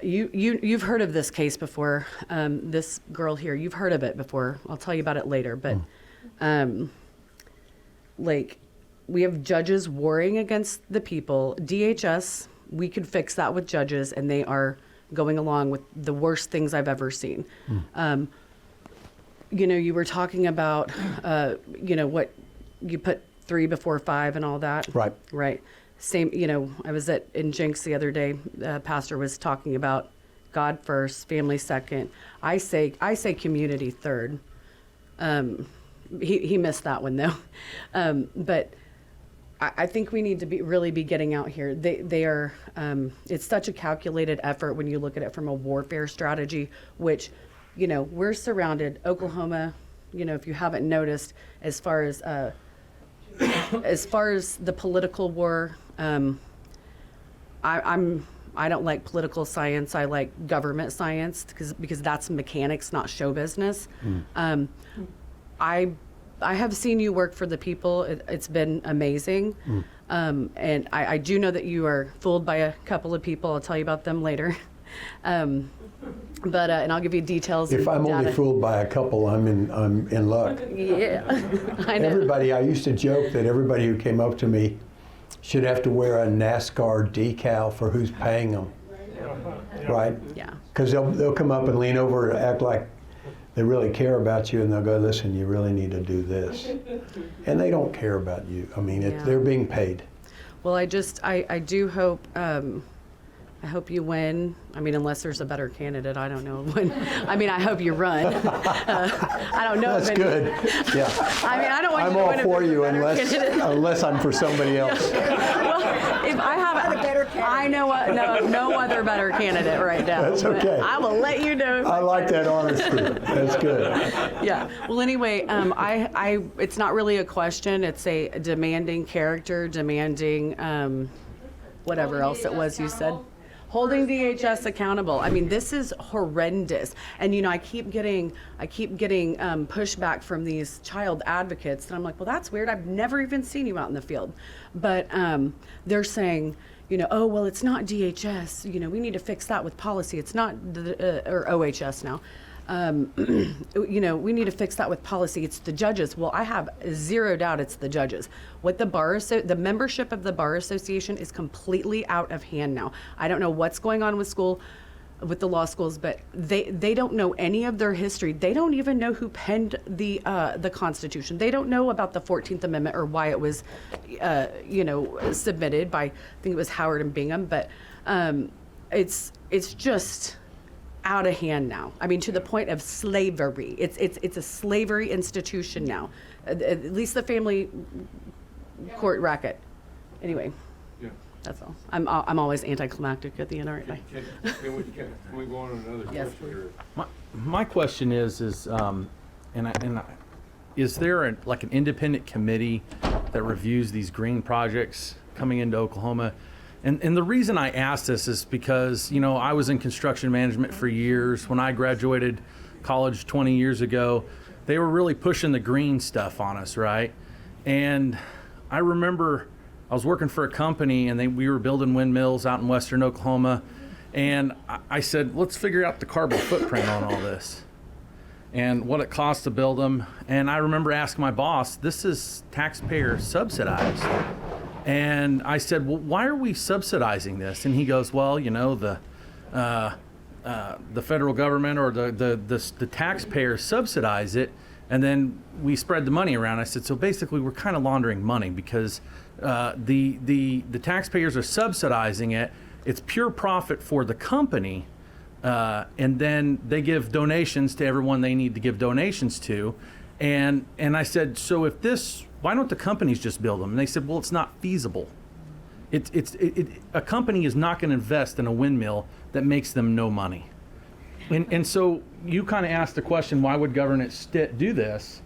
You've heard of this case before. This girl here, you've heard of it before. I'll tell you about it later. But like, we have judges warring against the people. DHS, we could fix that with judges, and they are going along with the worst things I've ever seen. You know, you were talking about, you know, what you put 3 before 5 and all that. Right. Right. Same, you know, I was in Jenks the other day. Pastor was talking about God first, family second. I say community third. He missed that one though. But I think we need to really be getting out here. They are. It's such a calculated effort when you look at it from a warfare strategy, which, you know, we're surrounded. Oklahoma, you know, if you haven't noticed, as far as the political war, I don't like political science. I like government science because that's mechanics, not show business. I have seen you work for the people. It's been amazing. And I do know that you are fooled by a couple of people. I'll tell you about them later. But and I'll give you details. If I'm only fooled by a couple, I'm in luck. Yeah, I know. I used to joke that everybody who came up to me should have to wear a NASCAR decal for who's paying them. Right? Yeah. Because they'll come up and lean over and act like they really care about you, and they'll go, listen, you really need to do this. And they don't care about you. I mean, they're being paid. Well, I do hope, I hope you win. I mean, unless there's a better candidate, I don't know. I mean, I hope you run. I don't know. That's good. Yeah. I mean, I don't want I'm you to all win for you candidate. unless I'm for somebody else. Well, if I have a better candidate. I know what, no other better candidate right now. That's okay. I will let you know. I like that honesty. That's good. Yeah. Well, anyway, it's not really a question. It's a demanding character, demanding whatever else it was you said. Holding DHS accountable. I mean, this is horrendous. And you know, I keep getting pushback from these child advocates, and I'm like, well, that's weird. I've never even seen you out in the field. But they're saying, you know, oh, well, it's not DHS. You know, we need to fix that with policy. It's not or OHS now. You know, we need to fix that with policy. It's the judges. Well, I have zero doubt it's the judges. What the membership of the Bar Association is completely out of hand now. I don't know what's going on with the law schools, but they don't know any of their history. They don't even know who penned the Constitution. They don't know about the 14th Amendment or why it was, you know, submitted by, I think it was Howard and Bingham. But it's just out of hand now. I mean, to the point of slavery. It's a slavery institution now. At least the family court racket. Anyway, that's all. I'm always anticlimactic at the end, aren't I? Can we go on to another Yes, question? My question is there an independent committee that reviews these green projects coming into Oklahoma? And the reason I ask this is because, you know, I was in construction management for years. When I graduated college 20 years ago, they were really pushing the green stuff on us, right? And I remember I was working for a company, and we were building windmills out in western Oklahoma. And I said, let's figure out the carbon footprint on all this. and what it costs to build them. And I remember asking my boss, this is taxpayer subsidized. And I said, well, why are we subsidizing this? And he goes, well, you know, the federal government or the taxpayers subsidize it, and then we spread the money around. I said, so basically we're kind of laundering money because the taxpayers are subsidizing it. It's pure profit for the company, and then they give donations to everyone they need to give donations to. And I said, so if this, why don't the companies just build them? And they said, well, it's not feasible. A company is not going to invest in a windmill that makes them no money. And so you kind of asked the question, why would government do this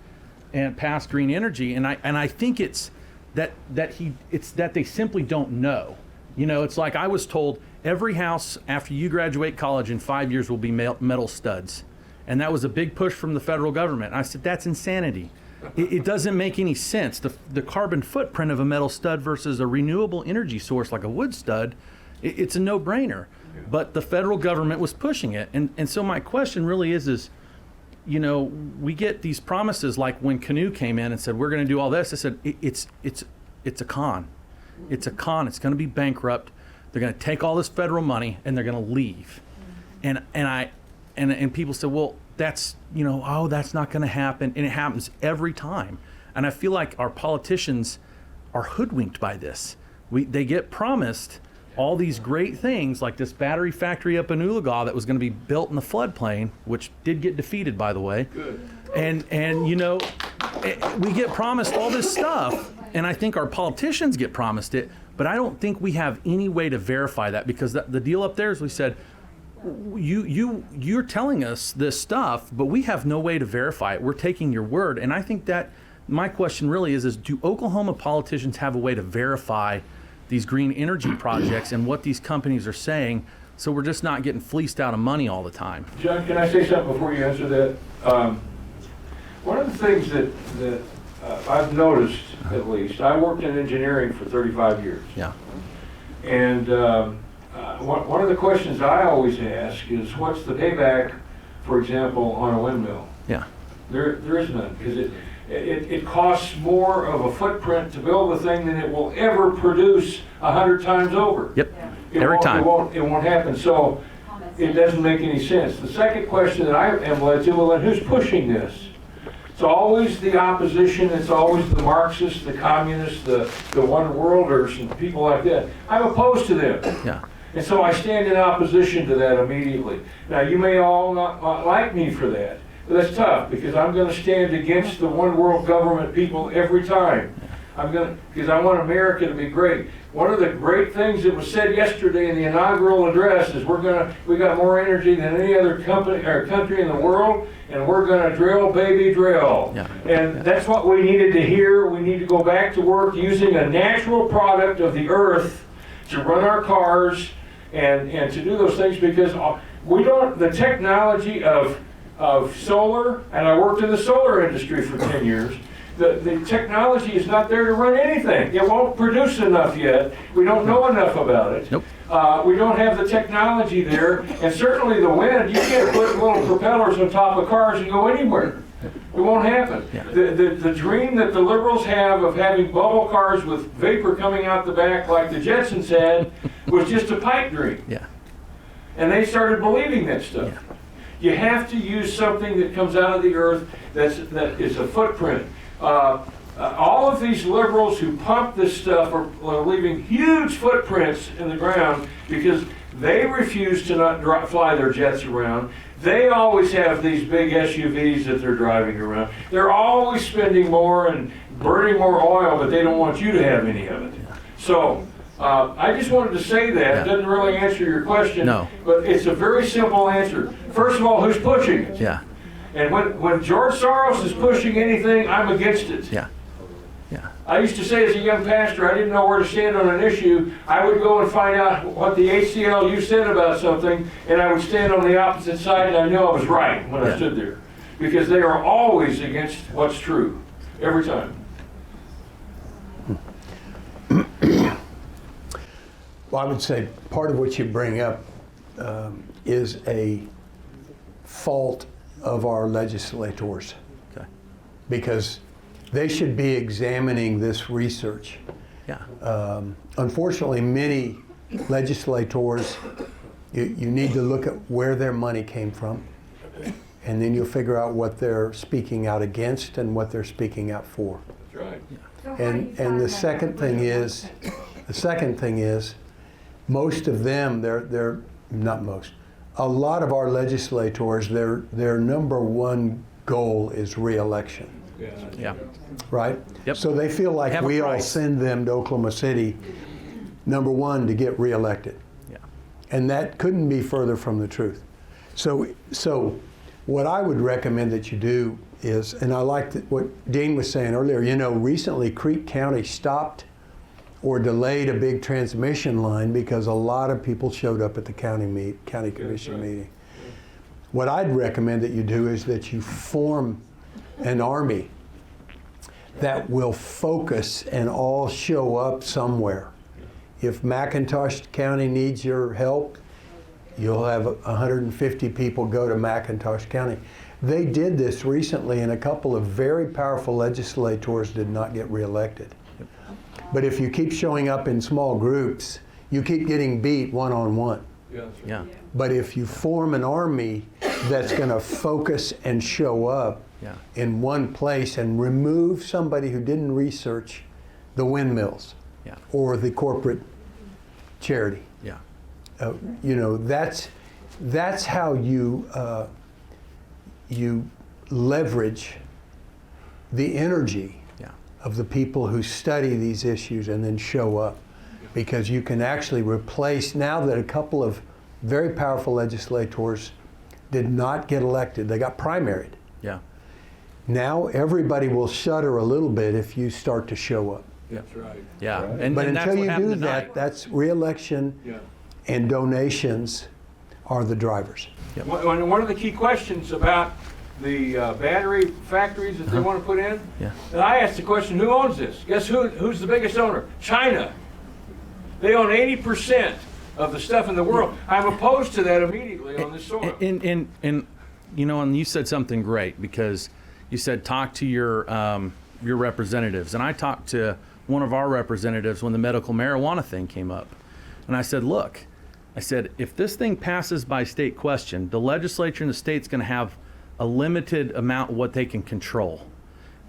and pass green energy? And I think it's that they simply don't know. You know, it's like I was told every house after you graduate college in 5 years will be metal studs. And that was a big push from the federal government. And I said, that's insanity. It doesn't make any sense. The carbon footprint of a metal stud versus a renewable energy source like a wood stud, it's a no-brainer. But the federal government was pushing it. And so my question really is, you know, we get these promises like when Canoe came in and said, we're going to do all this. I said, it's a con. It's a con. It's going to be bankrupt. They're going to take all this federal money and they're going to leave. And people said, well, that's, you know, oh, that's not going to happen. And it happens every time. And I feel like our politicians are hoodwinked by this. They get promised all these great things like this battery factory up in Oologah that was going to be built in the floodplain, which did get defeated, by the way. Good. And you know, we get promised all this stuff, and I think our politicians get promised it, but I don't think we have any way to verify that, because the deal up there is we said, you're telling us this stuff, but we have no way to verify it. We're taking your word. And I think that my question really is do Oklahoma politicians have a way to verify these green energy projects and what these companies are saying, so we're just not getting fleeced out of money all the time? John, can I say something before you answer that? One of the things that I've noticed, at least, I worked in engineering for 35 years. Yeah. And one of the questions I always ask is, what's the payback, for example, on a windmill? Yeah. There is none, because it costs more of a footprint to build the thing than it will ever produce 100 times over. Yep. Every time. It won't happen. So it doesn't make any sense. The second question that I am led to, well, then who's pushing this? It's always the opposition. It's always the Marxists, the communists, the one worlders, and people like that. I'm opposed to them. Yeah. And so I stand in opposition to that immediately. Now, you may all not like me for that, but that's tough, because I'm going to stand against the one world government people every time. Because I want America to be great. One of the great things that was said yesterday in the inaugural address is we got more energy than any other company or country in the world, and we're going to drill, baby, drill. Yeah. And that's what we needed to hear. We need to go back to work using a natural product of the earth to run our cars and to do those things, because the technology of solar, and I worked in the solar industry for 10 years, the technology is not there to run anything. It won't produce enough yet. We don't know enough about it. Nope. We don't have the technology there, and certainly the wind, you can't put little propellers on top of cars and go anywhere. It won't happen. Yeah. The dream that the liberals have of having bubble cars with vapor coming out the back like the Jetsons had was just a pipe dream. Yeah. And they started believing that stuff. Yeah. You have to use something that comes out of the earth that is a footprint. All of these liberals who pump this stuff are leaving huge footprints in the ground because they refuse to not fly their jets around. They always have these big SUVs that they're driving around. They're always spending more and burning more oil, but they don't want you to have any of it. So I just wanted to say that. It doesn't really answer your question, but it's a very simple answer. First of all, who's pushing it? Yeah. And when George Soros is pushing anything, I'm against it. Yeah. Yeah. I used to say as a young pastor, I didn't know where to stand on an issue. I would go and find out what the ACLU said about something, and I would stand on the opposite side, and I knew I was right when I stood there. Because they are always against what's true, every time. Well, I would say part of what you bring up is a fault of our legislators. Okay. Because they should be examining this research. Yeah. Unfortunately, many legislators, you need to look at where their money came from, and then you'll figure out what they're speaking out against and what they're speaking out for. That's right. And the second thing is, most of them, they're not most, a lot of our legislators, their number one goal is re-election. Yeah. Right? Yep. So they feel like Have a we all price. send them to Oklahoma City, number one, to get reelected. Yeah. And that couldn't be further from the truth. So what I would recommend that you do is, and I liked what Dean was saying earlier, recently Creek County stopped or delayed a big transmission line because a lot of people showed up at the county commission meeting. What I'd recommend that you do is that you form an army that will focus and all show up somewhere. If McIntosh County needs your help, you'll have 150 people go to McIntosh County. They did this recently, and a couple of very powerful legislators did not get reelected. But if you keep showing up in small groups, you keep getting beat one-on-one. Yeah. But if you form an army that's going to focus and show up in one place and remove somebody who didn't research the windmills or the corporate charity, that's how you leverage the energy of the people who study these issues and then show up, because you can actually replace, now that a couple of very powerful legislators did not get elected, they got primaried. Yeah. Now everybody will shudder a little bit if you start to show up. That's right. Yeah. Right. But and that's until what you happened do tonight. that, that's re-election and donations are the drivers. One of the key questions about the battery factories that they want to put in, and I asked the question, who owns this? Guess who's the biggest owner? China. They own 80% of the stuff in the world. I'm opposed to that immediately on this soil. And you said something great, because you said talk to your representatives, and I talked to one of our representatives when the medical marijuana thing came up, and I said, look, if this thing passes by state question, the legislature in the state's going to have a limited amount of what they can control.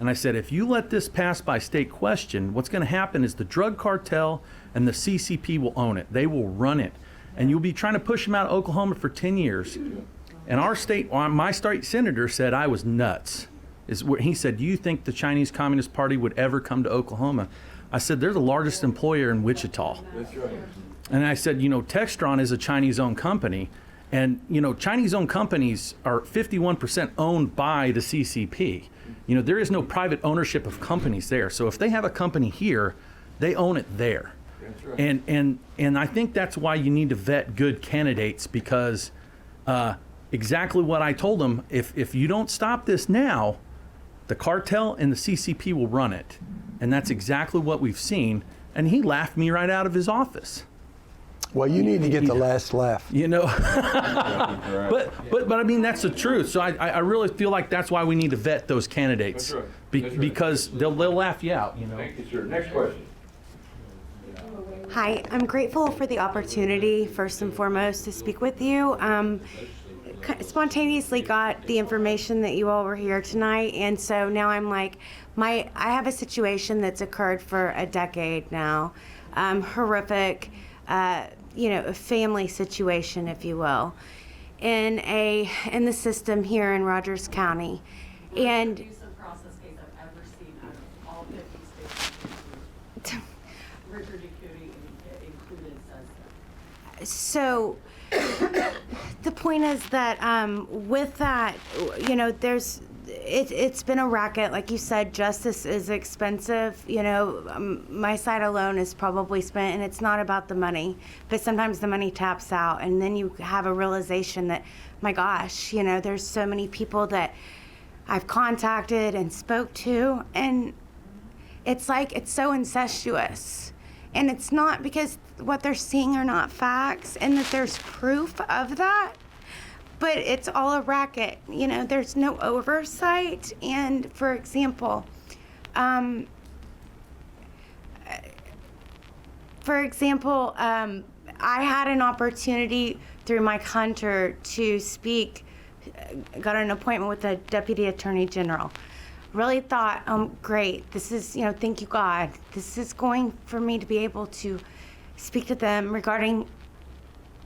And I said, if you let this pass by state question, what's going to happen is the drug cartel and the CCP will own it. They will run it. And you'll be trying to push them out of Oklahoma for 10 years. And my state senator said I was nuts. He said, do you think the Chinese Communist Party would ever come to Oklahoma? I said, they're the largest employer in Wichita. That's right. And I said, Textron is a Chinese-owned company. And, Chinese-owned companies are 51% owned by the CCP. There is no private ownership of companies there. So if they have a company here, they own it there. That's right. And I think that's why you need to vet good candidates, because exactly what I told them, if you don't stop this now, the cartel and the CCP will run it. And that's exactly what we've seen. And he laughed me right out of his office. Well, you need to get the last laugh. But I mean, that's the truth. So I really feel like that's why we need to vet those candidates. That's right. Because they'll laugh you out, Thank you, sir. Next question. Hi, I'm grateful for the opportunity, first and foremost, to speak with you. Spontaneously got the information that you all were here tonight, and so now I'm like, I have a situation that's occurred for a decade now, horrific, a family situation, if you will, in the system here in Rogers County, and so the point is that with that, it's been a racket. Like you said, justice is expensive. My side alone is probably spent, and it's not about the money, but sometimes the money taps out, and then you have a realization that, my gosh, there's so many people that I've contacted and spoke to, and it's like, it's so incestuous. And it's not because what they're seeing are not facts and that there's proof of that, but it's all a racket. You know, there's no oversight. And for example, I had an opportunity through Mike Hunter to speak, got an appointment with the Deputy Attorney General. Really thought, great, this is, you know, thank you God, this is going for me to be able to speak to them regarding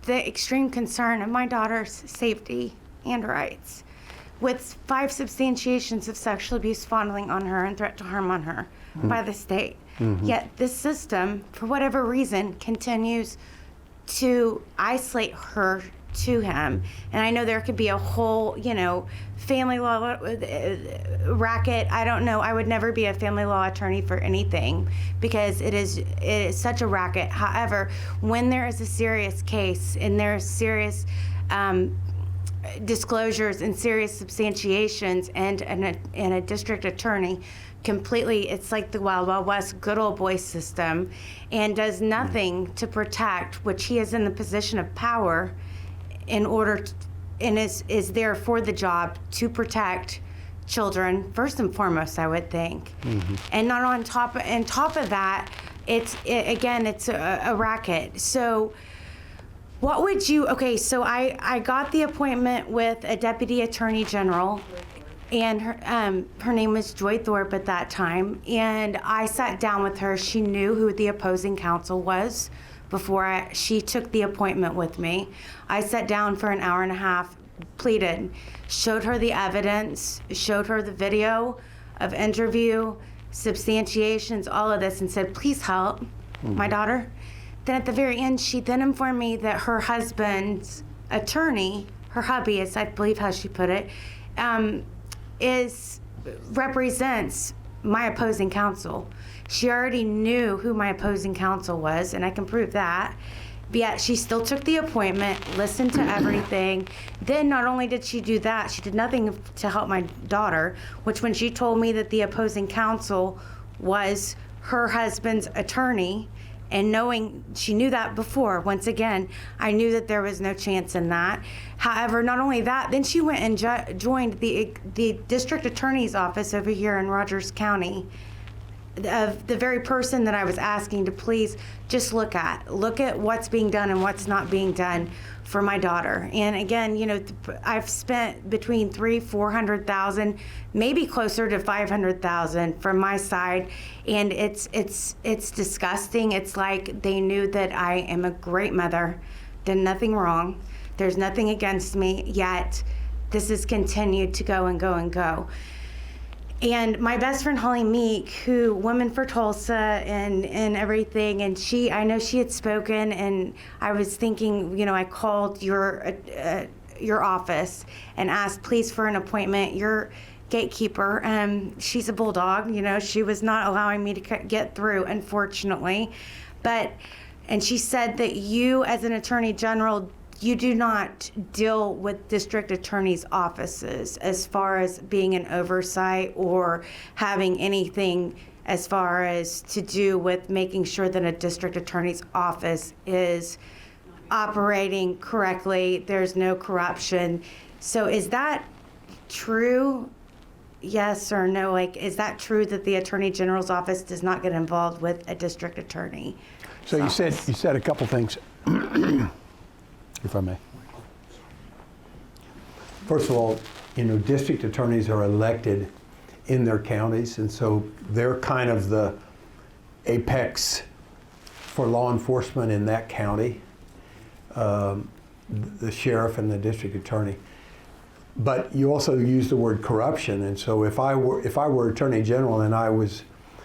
the extreme concern of my daughter's safety and rights, with 5 substantiations of sexual abuse, fondling on her, and threat to harm on her by the state. Yet this system, for whatever reason, continues to isolate her to him. And I know there could be a whole, you know, family law racket. I don't know. I would never be a family law attorney for anything because it is such a racket. However, when there is a serious case and there's serious disclosures and serious substantiations, and a district attorney completely, it's like the Wild Wild West good old boy system, and does nothing to protect, which he is in the position of power in order to, and is there for the job to protect children first and foremost, I would think. And not on top of that, it's a racket. So what would you, okay, so I got the appointment with a Deputy Attorney General, and her name was Joy Thorpe at that time, and I sat down with her. She knew who the opposing counsel was before she took the appointment with me. I sat down for an hour and a half, pleaded, showed her the evidence, showed her the video of interview, substantiations, all of this, and said, please help my daughter. Then at the very end, she then informed me that her husband's attorney, her hubby, as I believe how she put it, represents my opposing counsel. She already knew who my opposing counsel was, and I can prove that. But yet she still took the appointment, listened to everything. Then not only did she do that, she did nothing to help my daughter, which when she told me that the opposing counsel was her husband's attorney, and knowing she knew that before, once again, I knew that there was no chance in that. However, not only that, then she went and joined the district attorney's office over here in Rogers County, of the very person that I was asking to please just look at what's being done and what's not being done for my daughter. And again, you know, I've spent between $400,000, maybe closer to $500,000 from my side, and it's disgusting. It's like they knew that I am a great mother, did nothing wrong. There's nothing against me, yet this has continued to go and go and go. And my best friend Holly Meek, who Women for Tulsa and everything, and I know she had spoken, and I was thinking, you know, I called your office and asked please for an appointment. Your gatekeeper, she's a bulldog, you know, she was not allowing me to get through, unfortunately. And she said that you, as an attorney general, you do not deal with district attorneys' offices as far as being an oversight or having anything as far as to do with making sure that a district attorney's office is operating correctly, there's no corruption. So is that true? Yes or no? Like, is that true that the Attorney General's office does not get involved with a district attorney? So you said a couple things. If I may. First of all, you know, district attorneys are elected in their counties, and so they're kind of the apex for law enforcement in that county, the sheriff and the district attorney. But you also use the word corruption, and so if I were attorney general and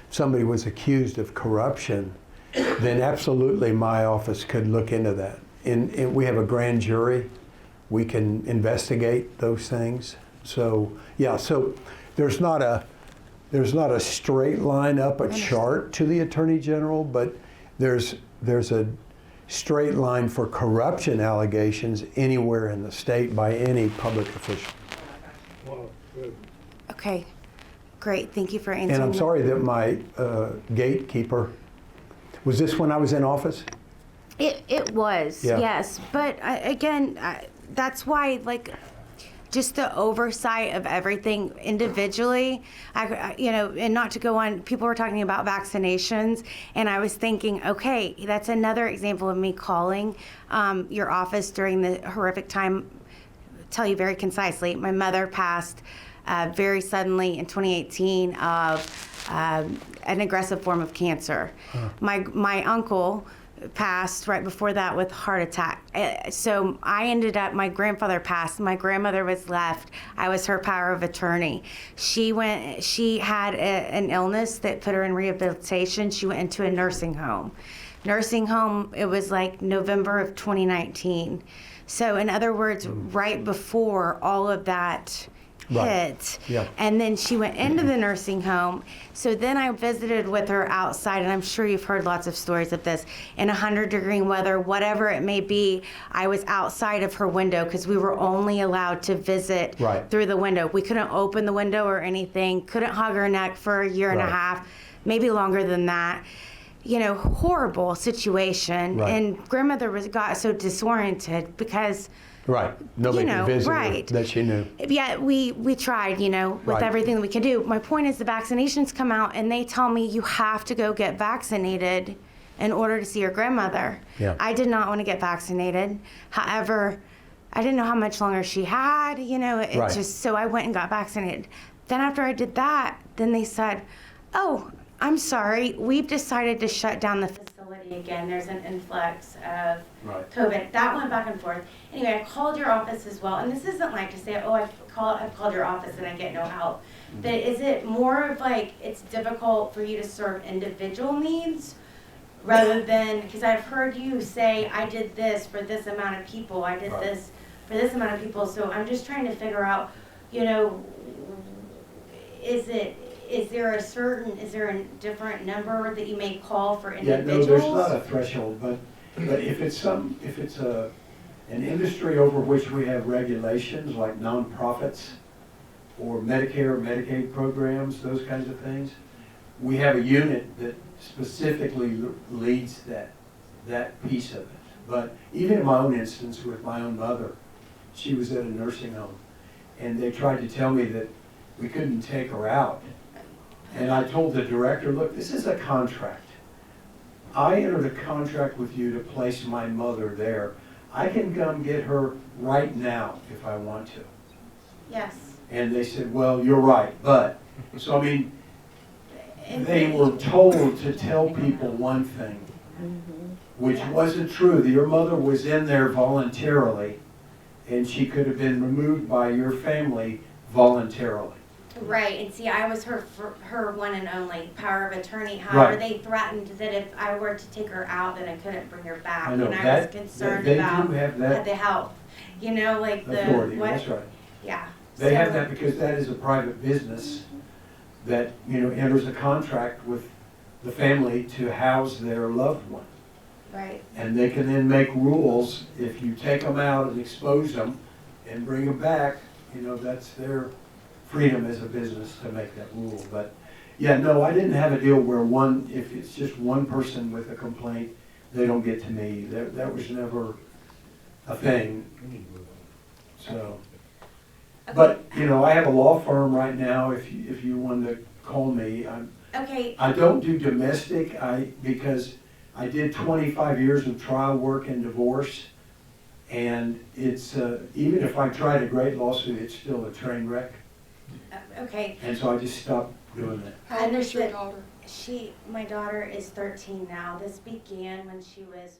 somebody was accused of corruption, then absolutely my office could look into that. And we have a grand jury. We can investigate those things. So yeah, so there's not a straight line up a chart to the attorney general, but there's a straight line for corruption allegations anywhere in the state by any public official. Okay, great. Thank you for answering. And I'm sorry that my gatekeeper, was this when I was in office? It was, yeah. Yes. But again, that's why, like, just the oversight of everything individually, and not to go on, people were talking about vaccinations, and I was thinking, okay, that's another example of me calling your office during the horrific time. Tell you very concisely, my mother passed very suddenly in 2018 of an aggressive form of cancer. My uncle passed right before that with heart attack. So I ended up, my grandfather passed, my grandmother was left. I was her power of attorney. She had an illness that put her in rehabilitation. She went into a nursing home. It was like November of 2019. So in other words, right before all of that hit. Yeah. And then she went into the nursing home. So then I visited with her outside, and I'm sure you've heard lots of stories of this. In 100-degree weather, whatever it may be, I was outside of her window because we were only allowed to visit through the window. We couldn't open the window or anything, couldn't hug her neck for a year and a half, maybe longer than that. Horrible situation. And grandmother got so disoriented because Nobody could visit her that she knew. Yeah, we tried, with everything that we can do. My point is the vaccinations come out and they tell me you have to go get vaccinated in order to see your grandmother. Yeah. I did not want to get vaccinated. However, I didn't know how much longer she had, so I went and got vaccinated. Then after I did that, then they said, oh, I'm sorry, we've decided to shut down the facility again. There's an influx of COVID. That went back and forth. Anyway, I called your office as well, and this isn't like to say, oh, I've called your office and I get no help. But is it more of like it's difficult for you to serve individual needs rather than, because I've heard you say, I did this for this amount of people, I did this for this amount of people, so I'm just trying to figure out, is there a different number that you may call for individuals? Yeah, no, there's not a threshold, but if it's an industry over which we have regulations like nonprofits or Medicare or Medicaid programs, those kinds of things, we have a unit that specifically leads that piece of it. But even in my own instance with my own mother, she was at a nursing home, and they tried to tell me that we couldn't take her out. And I told the director, look, this is a contract. I entered a contract with you to place my mother there. I can come get her right now if I want to. Yes. And they said, well, you're right, but. So, I mean, they were told to tell people one thing, which wasn't true. Your mother was in there voluntarily, and she could have been removed by your family voluntarily. Right, and see, I was her one and only power of attorney. However, they threatened that if I were to take her out, then I couldn't bring her back. I know, and I was concerned about the health. Like the authority. what? That's right. Yeah. They have that because that is a private business that enters a contract with the family to house their loved one. Right. And they can then make rules if you take them out and expose them and bring them back. That's their freedom as a business to make that rule. But yeah, no, I didn't have a deal where if it's just one person with a complaint, they don't get to me. That was never a thing. So, but I have a law firm right now. If you want to call me, I don't do domestic. Because I did 25 years of trial work in divorce, and it's even if I tried a great lawsuit, it's still a train wreck. Okay. And so I just stopped doing that. How old is your daughter? My daughter is 13 now. This began when she was